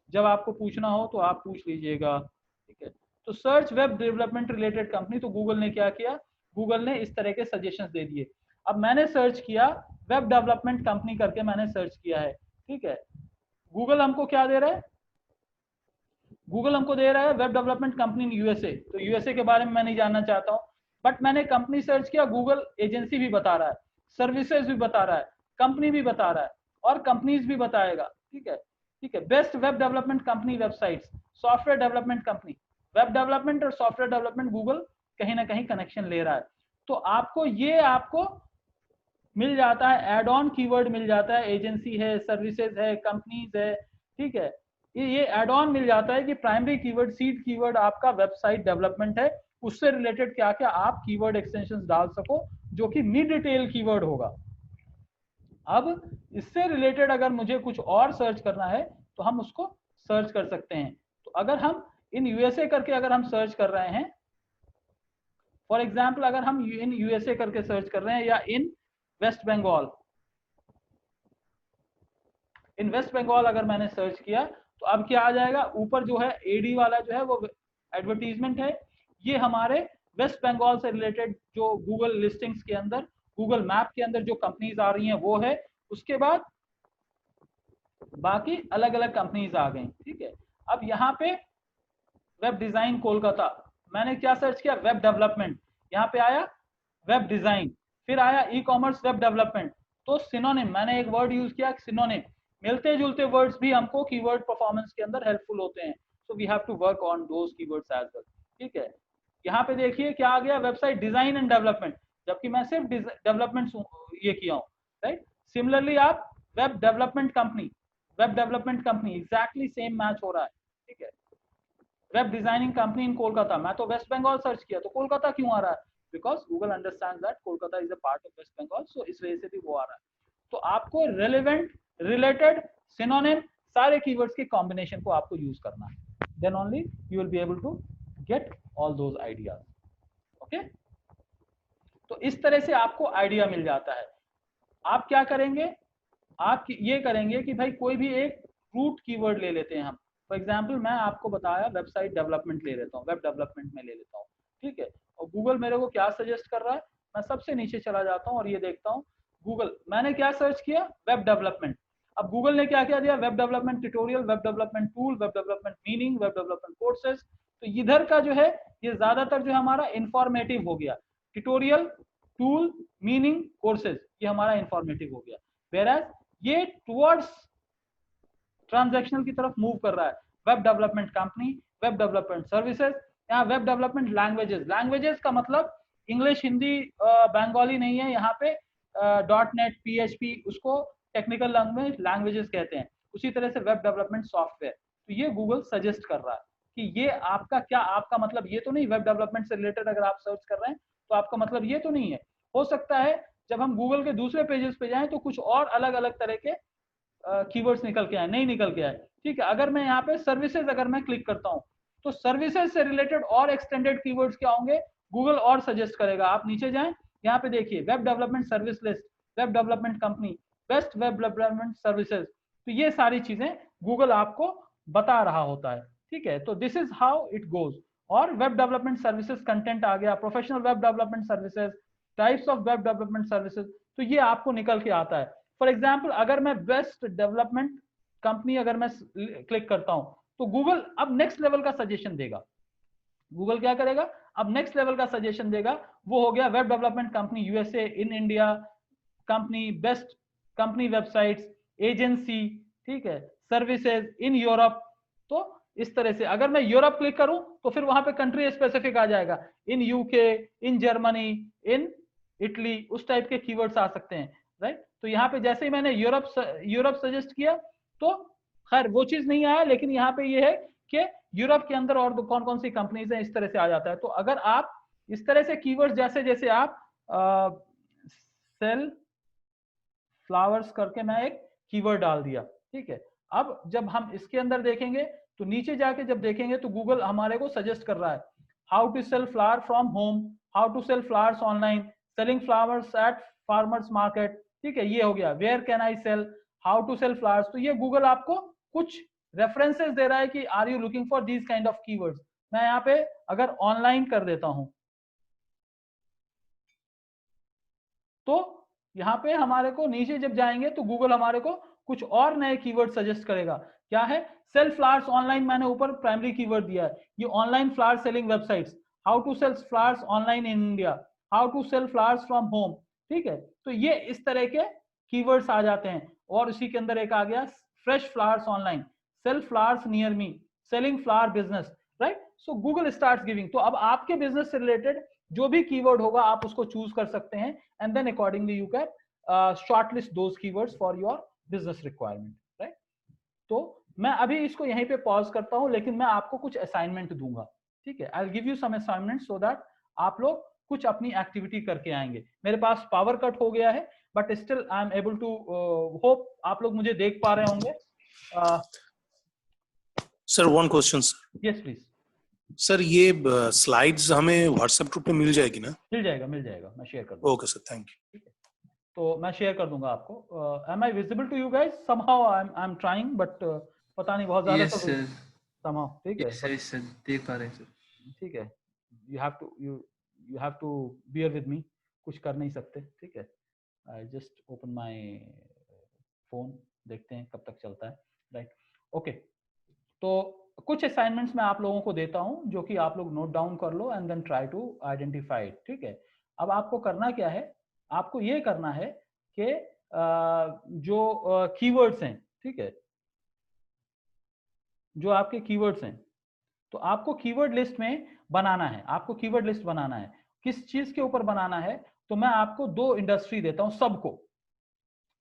जब आपको पूछना हो तो आप पूछ लीजिएगा, ठीक है। तो search web development related company, तो गूगल ने क्या किया, गूगल ने इस तरह के सजेशंस दे दिए। अब मैंने सर्च किया वेब डेवलपमेंट कंपनी करके, मैंने सर्च किया है, ठीक है। गूगल हमको क्या दे रहा है, गूगल हमको दे रहा है web development company in USA, तो यूएसए के बारे में मैं नहीं जानना चाहता हूँ, बट मैंने कंपनी सर्च किया, गूगल एजेंसी भी बता रहा है, सर्विसेज भी बता रहा है, कंपनी भी बता रहा है, और कंपनीज भी बताएगा, ठीक है, ठीक है। Best web development company websites, software development company, web development और सॉफ्टवेयर डेवलपमेंट गूगल कहीं ना कहीं कनेक्शन ले रहा है, तो आपको ये आपको मिल जाता है, एड ऑन कीवर्ड मिल जाता है, एजेंसी है, सर्विसेज है, कंपनीज है, ठीक है। ये एड ऑन मिल जाता है कि प्राइमरी कीवर्ड, सीड कीवर्ड आपका वेबसाइट डेवलपमेंट है, उससे रिलेटेड क्या क्या आप कीवर्ड एक्सटेंशंस डाल सको, जो कि मिड डिटेल कीवर्ड होगा। अब इससे रिलेटेड अगर मुझे कुछ और सर्च करना है तो हम उसको सर्च कर सकते हैं। तो अगर हम इन यूएसए करके अगर हम सर्च कर रहे हैं, फॉर एग्जाम्पल अगर हम इन यूएसए करके सर्च कर रहे हैं, या इन वेस्ट बंगाल, इन वेस्ट बंगाल अगर मैंने सर्च किया, तो अब क्या आ जाएगा, ऊपर जो है एडी वाला जो है वो एडवर्टीजमेंट है, ये हमारे वेस्ट बंगाल से रिलेटेड जो गूगल लिस्टिंग्स के अंदर, गूगल मैप के अंदर जो कंपनीज आ रही हैं वो है, उसके बाद बाकी अलग अलग कंपनीज आ गई, ठीक है। अब यहाँ पे वेब डिजाइन कोलकाता, मैंने क्या सर्च किया, वेब डेवलपमेंट, यहाँ पे आया वेब डिजाइन, फिर आया ई कॉमर्स वेब डेवलपमेंट, तो सिनोनिम, मैंने एक वर्ड यूज किया सिनोनिम, मिलते जुलते वर्ड्स भी हमको कीवर्ड परफॉर्मेंस के अंदर हेल्पफुल होते हैं, so we have to work on those keywords as well, ठीक है। यहाँ पे देखिए क्या आ गया, वेबसाइट डिजाइन एंड डेवलपमेंट, जबकि मैं सिर्फ डेवलपमेंट ये किया हूँ, राइट। सिमिलरली आप web development company, web development company exactly same match हो रहा है, ठीक है। Web designing company in Kolkata, मैं तो वेस्ट बंगाल सर्च किया, तो कोलकाता क्यों आ रहा है, because Google understand that Kolkata is a part of West Bengal, so इस वजह से भी वो आ रहा है। तो आपको रेलेवेंट, रिलेटेड, सिनोनिम, सारे कीवर्ड्स के कॉम्बिनेशन को आपको यूज करना है, then only you will be able to get all those ideas, okay. तो इस तरह से आपको आइडिया मिल जाता है। आप क्या करेंगे, आप ये करेंगे कि भाई कोई भी एक रूट कीवर्ड ले लेते हैं हम, फॉर एग्जांपल मैं आपको बताया वेबसाइट डेवलपमेंट ले लेता हूँ, वेब डेवलपमेंट में ले लेता हूँ, ठीक है। और गूगल मेरे को क्या सजेस्ट कर रहा है, मैं सबसे नीचे चला जाता हूँ और ये देखता हूँ, गूगल मैंने क्या सर्च किया, वेब डेवलपमेंट। अब गूगल ने क्या क्या दिया, web development tutorial, web development tool, web development meaning, web development courses. तो इधर का जो है ये ज्यादातर जो हमारा इंफॉर्मेटिव हो गया, ट्यूटोरियल, टूल, मीनिंग, कोर्सेज, ये हमारा इंफॉर्मेटिव हो गया। वेराज ये टुवर्ड्स ट्रांजैक्शनल की तरफ मूव कर रहा है, web development company, web development services. यहाँ वेब डेवलपमेंट लैंग्वेजेस, लैंग्वेजेस का मतलब इंग्लिश, हिंदी, बंगाली नहीं है यहाँ पे, .NET, PHP, उसको टेक्निकल लैंग्वेजेस कहते हैं। उसी तरह से वेब डेवलपमेंट सॉफ्टवेयर, तो ये गूगल सजेस्ट कर रहा है कि ये आपका क्या, आपका मतलब ये तो नहीं, वेब डेवलपमेंट से रिलेटेड अगर आप सर्च कर रहे हैं तो आपका मतलब ये तो नहीं है। हो सकता है जब हम गूगल के दूसरे पेजेस पे जाएं तो कुछ और अलग अलग तरह के कीवर्ड्स निकल के आए, नहीं निकल के आए, ठीक है। अगर मैं यहाँ पे सर्विसेज अगर मैं क्लिक करता हूँ तो सर्विसेज से रिलेटेड और एक्सटेंडेड कीवर्ड्स क्या होंगे, गूगल और सजेस्ट करेगा। आप नीचे जाएं, यहाँ पे देखिए web development service list, web development company, best web development services, तो ये सारी चीजें गूगल आपको बता रहा होता है, ठीक है। तो this is how it goes. और वेब डेवलपमेंट सर्विसेज कंटेंट आ गया, professional web development services, types of web development services, तो ये आपको निकल के आता है। फॉर एग्जाम्पल अगर मैं बेस्ट डेवलपमेंट कंपनी अगर मैं क्लिक करता हूं तो गूगल अब नेक्स्ट लेवल का सजेशन देगा। गूगल क्या करेगा, अब नेक्स्ट लेवल का सजेशन देगा, वो हो गया web development company USA, in India company, best company websites, agency, ठीक है, सर्विसेज इन यूरोप। तो इस तरह से अगर मैं यूरोप क्लिक करूं तो फिर वहां पे कंट्री स्पेसिफिक आ जाएगा, in UK, in Germany, in Italy, उस टाइप के कीवर्ड्स आ सकते हैं, राइट। तो यहाँ पे जैसे ही मैंने यूरोप सजेस्ट किया तो खैर वो चीज नहीं आया, लेकिन यहाँ पे ये है कि यूरोप के अंदर और कौन कौन सी कंपनीज हैं, इस तरह से आ जाता है। तो अगर आप इस तरह से कीवर्ड्स, जैसे जैसे आप सेल फ्लावर्स करके मैं एक कीवर्ड डाल दिया, ठीक है, अब जब हम इसके अंदर देखेंगे तो नीचे जाके जब देखेंगे तो गूगल हमारे को सजेस्ट कर रहा है how to sell flower from home, how to sell flowers online, selling flowers at farmers market, ठीक है, ये हो गया। Where can I sell, how to sell flowers. तो ये गूगल आपको कुछ रेफरेंसेस दे रहा है कि are you looking for these kind of keywords. मैं यहाँ पे अगर ऑनलाइन कर देता हूं तो यहाँ पे हमारे को नीचे जब जाएंगे तो गूगल हमारे को कुछ और नए कीवर्ड सजेस्ट करेगा। क्या है? सेल फ्लावर्स ऑनलाइन, मैंने ऊपर प्राइमरी कीवर्ड दिया है। ये online flower selling websites, how to sell flowers online in India, how to sell flowers from home, ठीक है। तो ये इस तरह के कीवर्ड्स आ जाते हैं। और उसी के अंदर एक आ गया fresh flowers online, sell flowers near me, selling flower business, right. So Google starts giving. तो अब आपके बिजनेस से रिलेटेड जो भी कीवर्ड होगा आप उसको चूज कर सकते हैं and then accordingly you can shortlist those keywords for your business requirement, right. तो मैं अभी इसको यहीं पे पॉज करता हूं, लेकिन मैं आपको कुछ असाइनमेंट दूंगा, ठीक है। I will give you some assignment so that आप लोग कुछ अपनी एक्टिविटी करके आएंगे। मेरे पास पावर कट हो गया है but still I am able to hope आप लोग मुझे देख पा रहे होंगे। Sir one question sir. Yes please sir ये स्लाइड्स हमें व्हाट्सएप ग्रुप में मिल जाएगी ना? मिल जाएगा, मिल जाएगा, मैं शेयर कर दूंगा। Okay sir, thank you. तो मैं शेयर कर दूंगा आपको। Am I visible to you guys? Somehow I am trying but पता नहीं बहुत ज्यादा तो समहाउ, ठीक है सर देख पा रहे हैं सर। ठीक है, you have to bear with me, कुछ कर नहीं सकते, ठीक है। I just open my phone, देखते हैं कब तक चलता है, राइट। ओके, तो कुछ असाइनमेंट्स मैं आप लोगों को देता हूं जो कि आप लोग नोट डाउन कर लो and then try to identify, ठीक है। अब आपको करना क्या है? आपको ये करना है कि जो कीवर्ड्स हैं, ठीक है, जो आपके कीवर्ड्स हैं, तो आपको कीवर्ड लिस्ट में बनाना है। आपको कीवर्ड लिस्ट बनाना है, किस चीज के ऊपर बनाना है? तो मैं आपको 2 इंडस्ट्री देता हूं सबको,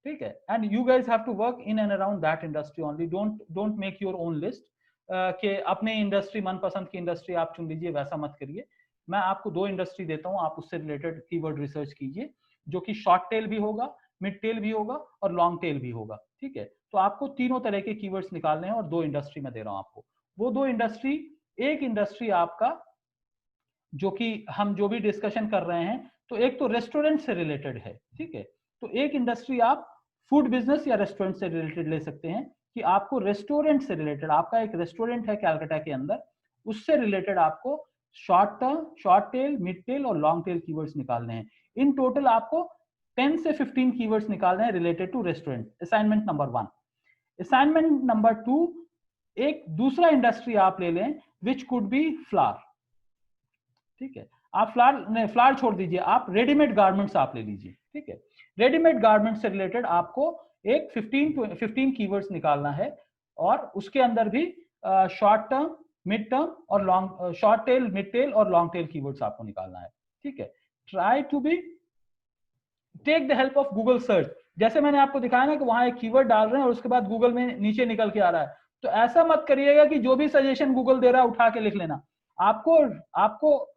ठीक है। And you guys have to work in and around that industry only. Don't make your own list कि अपने इंडस्ट्री, मनपसंद की इंडस्ट्री आप चुन लीजिए, वैसा मत करिए। मैं आपको 2 इंडस्ट्री देता हूं, आप उससे रिलेटेड कीवर्ड रिसर्च कीजिए, जो कि शॉर्ट टेल भी होगा, मिड टेल भी होगा और लॉन्ग टेल भी होगा, ठीक है। तो आपको तीनों तरह के कीवर्ड्स निकालने हैं और 2 इंडस्ट्री में दे रहा हूं आपको। वो 2 इंडस्ट्री, एक इंडस्ट्री आपका जो कि हम जो भी डिस्कशन कर रहे हैं, तो एक तो रेस्टोरेंट से रिलेटेड है, ठीक है। तो एक इंडस्ट्री आप फूड बिजनेस या रेस्टोरेंट से रिलेटेड ले सकते हैं कि आपको रेस्टोरेंट से रिलेटेड, आपका एक रेस्टोरेंट है कैलकाटा के अंदर, उससे रिलेटेड आपको short term, short tail, mid tail और लॉन्ग टेल कीवर्ड्स निकालने हैं। इन टोटल आपको 10 से 15 कीवर्ड्स निकालने हैं related to restaurant. Assignment number 1। Assignment number 2, एक दूसरा इंडस्ट्री आप ले लें विच कुड बी फ्लावर, ठीक है। आप फ्लावर छोड़ दीजिए, आप रेडीमेड गारमेंट्स आप ले लीजिए, ठीक है। रेडीमेड गारमेंट से रिलेटेड आपको एक 15 कीवर्ड्स निकालना है और उसके अंदर भी शॉर्ट टर्म, मिड टर्म और long, short tail, mid tail और लॉन्ग टेल कीवर्ड्स आपको निकालना है, ठीक है। Try to be take the help of Google search. जैसे मैंने आपको दिखाया ना कि वहां एक कीवर्ड डाल रहे हैं और उसके बाद गूगल में नीचे निकल के आ रहा है, तो ऐसा मत करिएगा कि जो भी सजेशन गूगल दे रहा है उठा के लिख लेना। आपको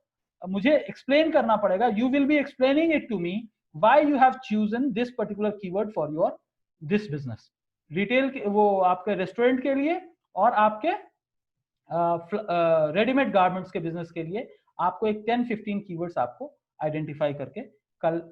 मुझे एक्सप्लेन करना पड़ेगा। You will be explaining it to me why you have chosen this particular keyword for your this business. Retail वो आपके रेस्टोरेंट के लिए और आपके रेडीमेड गारमेंट्स के बिजनेस के लिए आपको एक 10-15 कीवर्ड्स आपको आइडेंटिफाई करके कल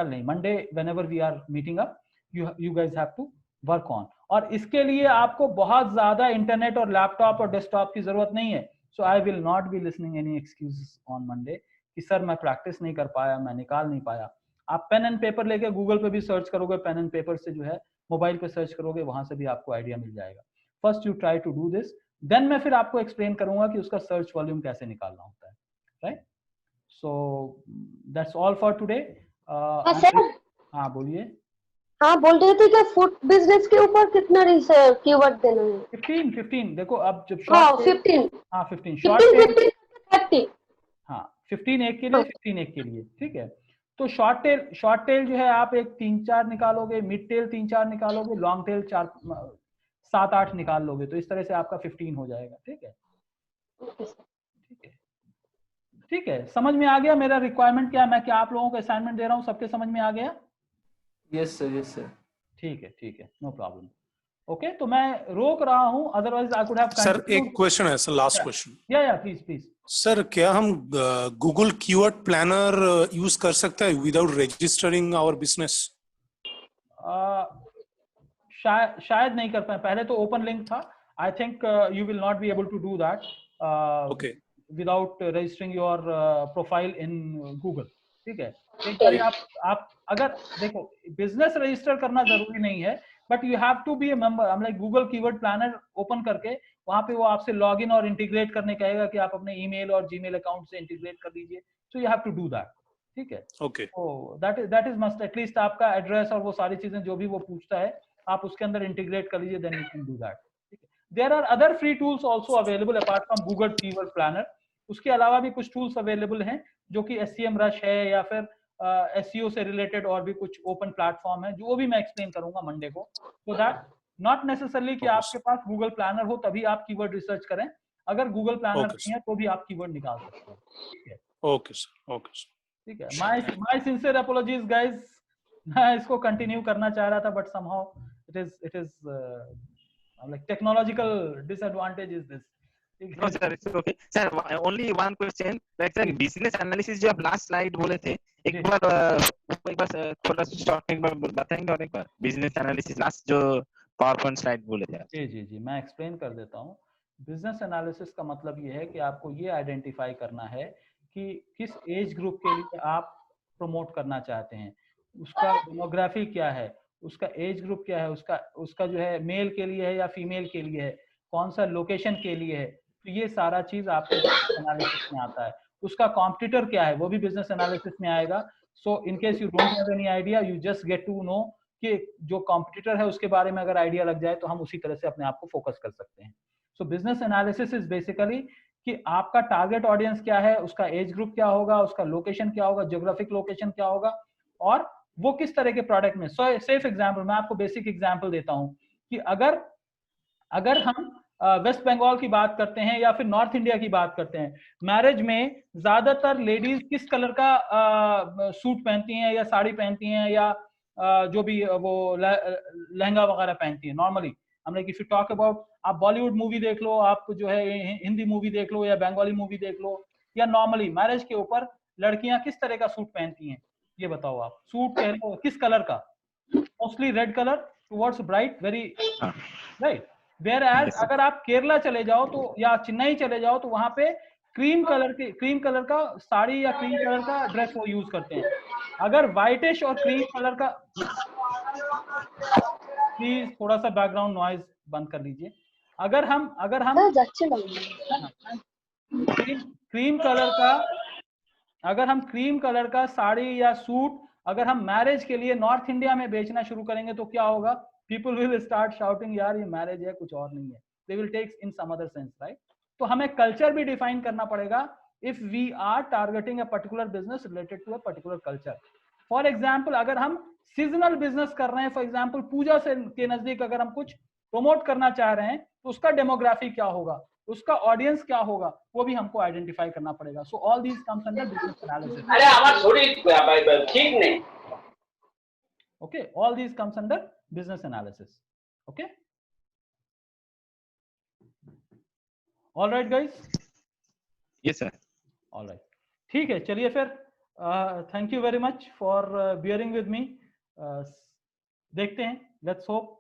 नहीं, Monday whenever we are meeting up, you guys have to work on. और इसके लिए आपको बहुत ज्यादा इंटरनेट और लैपटॉप और डेस्कटॉप की जरूरत नहीं है। So I will not be listening any excuses on Monday कि सर मैं प्रैक्टिस नहीं कर पाया, मैं निकाल नहीं पाया। आप पेन एंड पेपर लेके गूगल पे भी सर्च करोगे, पेन एंड पेपर से जो है मोबाइल पे सर्च करोगे, वहां से भी आपको आइडिया मिल जाएगा। First you try to do this, then मैं फिर आपको एक्सप्लेन करूंगा कि उसका सर्च वॉल्यूम कैसे निकालना होता है, right. So that's all for today. हाँ बोलिए। हाँ, बोल रहे थे कि फूड बिजनेस के ऊपर कितना कीवर्ड देना है? 15 देखो, अब जब 15 शॉर्ट 30, हाँ 15 एक के लिए, 15 एक के लिए, ठीक है। तो शॉर्ट टेल जो है आप एक 3-4 निकालोगे, मिड टेल 3-4 निकालोगे, लॉन्ग टेल 7-8 निकाल लोगे, तो इस तरह से आपका 15 हो जाएगा, ठीक है। ठीक है, समझ में आ गया मेरा रिक्वायरमेंट क्या है, मैं क्या आप लोगों को असाइनमेंट दे रहा हूँ, सबके समझ में आ गया? Yes sir, yes sir. ठीक है, नो प्रॉब्लम। ओके तो मैं रोक रहा हूं, otherwise I could have sir एक क्वेश्चन है सर, लास्ट क्वेश्चन। या प्लीज प्लीज। सर क्या हम गूगल कीवर्ड प्लानर यूज कर सकते हैं विदाउट रजिस्टरिंग आवर बिजनेस? शायद नहीं कर पाए, पहले तो ओपन लिंक था। I think you will not be able to do that okay without registering your profile in Google. ठीक है, एक बार आप अगर देखो, बिजनेस रजिस्टर करना जरूरी नहीं है, but you have to be a member. हम like Google keyword planner open करके वहां पे वो आपसे लॉगिन और इंटीग्रेट करने कहेगा कि आप अपने ईमेल और जीमेल अकाउंट से इंटीग्रेट कर लीजिए। So you have to do that. ठीक है, ओके तो दैट इज मस्ट। एटलीस्ट आपका एड्रेस और वो सारी चीजें जो भी वो पूछता है आप उसके अंदर इंटीग्रेट कर लीजिए, then you can do that. ठीक है, there are other free tools also available apart from Google keyword planner. उसके अलावा भी कुछ टूल्स अवेलेबल हैं जो कि SCM रश है या फिर SEO से रिलेटेड और भी कुछ ओपन प्लेटफॉर्म है, जो भी मैं एक्सप्लेन करूंगा मंडे को। सो दैट नॉट नेसेसरली कि आपके पास गूगल प्लानर हो तभी आप कीवर्ड रिसर्च करें, अगर गूगल प्लानर नहीं है तो भी आप कीवर्ड निकाल सकते हैं। ठीक है, ओके सर, ओके सर, ठीक है। माय सिंसियर अपॉलॉजीज गाइस, मैं इसको कंटिन्यू करना चाह रहा था but somehow it is like technological disadvantage is this. No sir, it's okay. Sir, only one question. Like sir, business analysis जो आप last slide बोले थे, एक बार थोड़ा शॉर्ट एक बार बताएंगे और एक बार business analysis last जो PowerPoint slide बोले थे। जी मैं एक्सप्लेन कर देता हूँ। बिजनेस एनालिसिस का मतलब ये है कि आपको ये आइडेंटिफाई करना है कि किस एज ग्रुप के लिए आप प्रमोट करना चाहते हैं, उसका डेमोग्राफी क्या है, उसका एज ग्रुप क्या है, उसका जो है मेल के लिए है या फीमेल के लिए है, कौन सा लोकेशन के लिए है। तो ये सारा चीज आपके बिजनेस एनालिसिस में आता है। उसका कॉम्पिटिटर क्या है वो भी बिजनेस एनालिसिस में आएगा। So in case you don't have any idea, you just get to know कि जो कॉम्पिटिटर है उसके बारे में अगर आइडिया लग जाए तो हम उसी तरह से अपने आप को फोकस कर सकते हैं। सो बिजनेस एनालिसिस इज बेसिकली कि आपका टारगेट ऑडियंस क्या है, उसका एज ग्रुप क्या होगा, उसका लोकेशन क्या होगा, ज्योग्राफिक लोकेशन क्या होगा, और वो किस तरह के प्रोडक्ट में। सो सेफ एग्जांपल, मैं आपको बेसिक एग्जांपल देता हूं कि अगर हम वेस्ट बंगाल की बात करते हैं या फिर नॉर्थ इंडिया की बात करते हैं, मैरिज में ज्यादातर लेडीज किस कलर का सूट पहनती हैं या साड़ी पहनती हैं या जो भी वो लहंगा वगैरह पहनती है नॉर्मली। हम like if you talk about, आप बॉलीवुड मूवी देख लो, आप जो है हिंदी मूवी देख लो या बंगाली मूवी देख लो, या नॉर्मली मैरिज के ऊपर लड़कियां किस तरह का सूट पहनती हैं, ये बताओ आप। सूट कह लो किस कलर का, mostly red colour towards bright, very right. Whereas अगर आप केरला चले जाओ तो या चेन्नई चले जाओ तो वहां पे क्रीम कलर का साड़ी या क्रीम कलर का ड्रेस वो यूज करते हैं। अगर व्हाइटिश और क्रीम कलर का, प्लीज थोड़ा सा बैकग्राउंड नॉइज बंद कर लीजिए। अगर हम क्रीम कलर का, अगर हम क्रीम कलर का साड़ी या सूट अगर हम मैरिज के लिए नॉर्थ इंडिया में बेचना शुरू करेंगे तो क्या होगा, पीपल विल स्टार्ट शाउटिंग, यार ये मैरिज है कुछ और नहीं है, they will take in some other sense, right. तो हमें कल्चर भी डिफाइन करना पड़ेगा if we are targeting a particular business related to a particular culture. For example अगर हम सीजनल बिजनेस कर रहे हैं, फॉर एग्जाम्पल पूजा से के नजदीक अगर हम कुछ प्रमोट करना चाह रहे हैं तो उसका डेमोग्राफी क्या होगा, उसका ऑडियंस क्या होगा, वो भी हमको आइडेंटिफाई करना पड़ेगा। सो all these comes under business analysis. अरे आवाज थोड़ी ठीक नहीं। Okay, all these comes under business analysis. Okay, all right guys, Yes sir. all right, ठीक है, चलिए फिर thank you very much for bearing with me. देखते हैं, लेट्स होप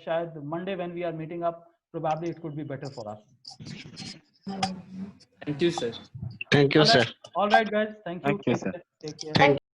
शायद Monday when we are meeting up probably it could be better for us. Thank you sir. Thank you sir. All right guys, thank you. Thank you, sir. Take care.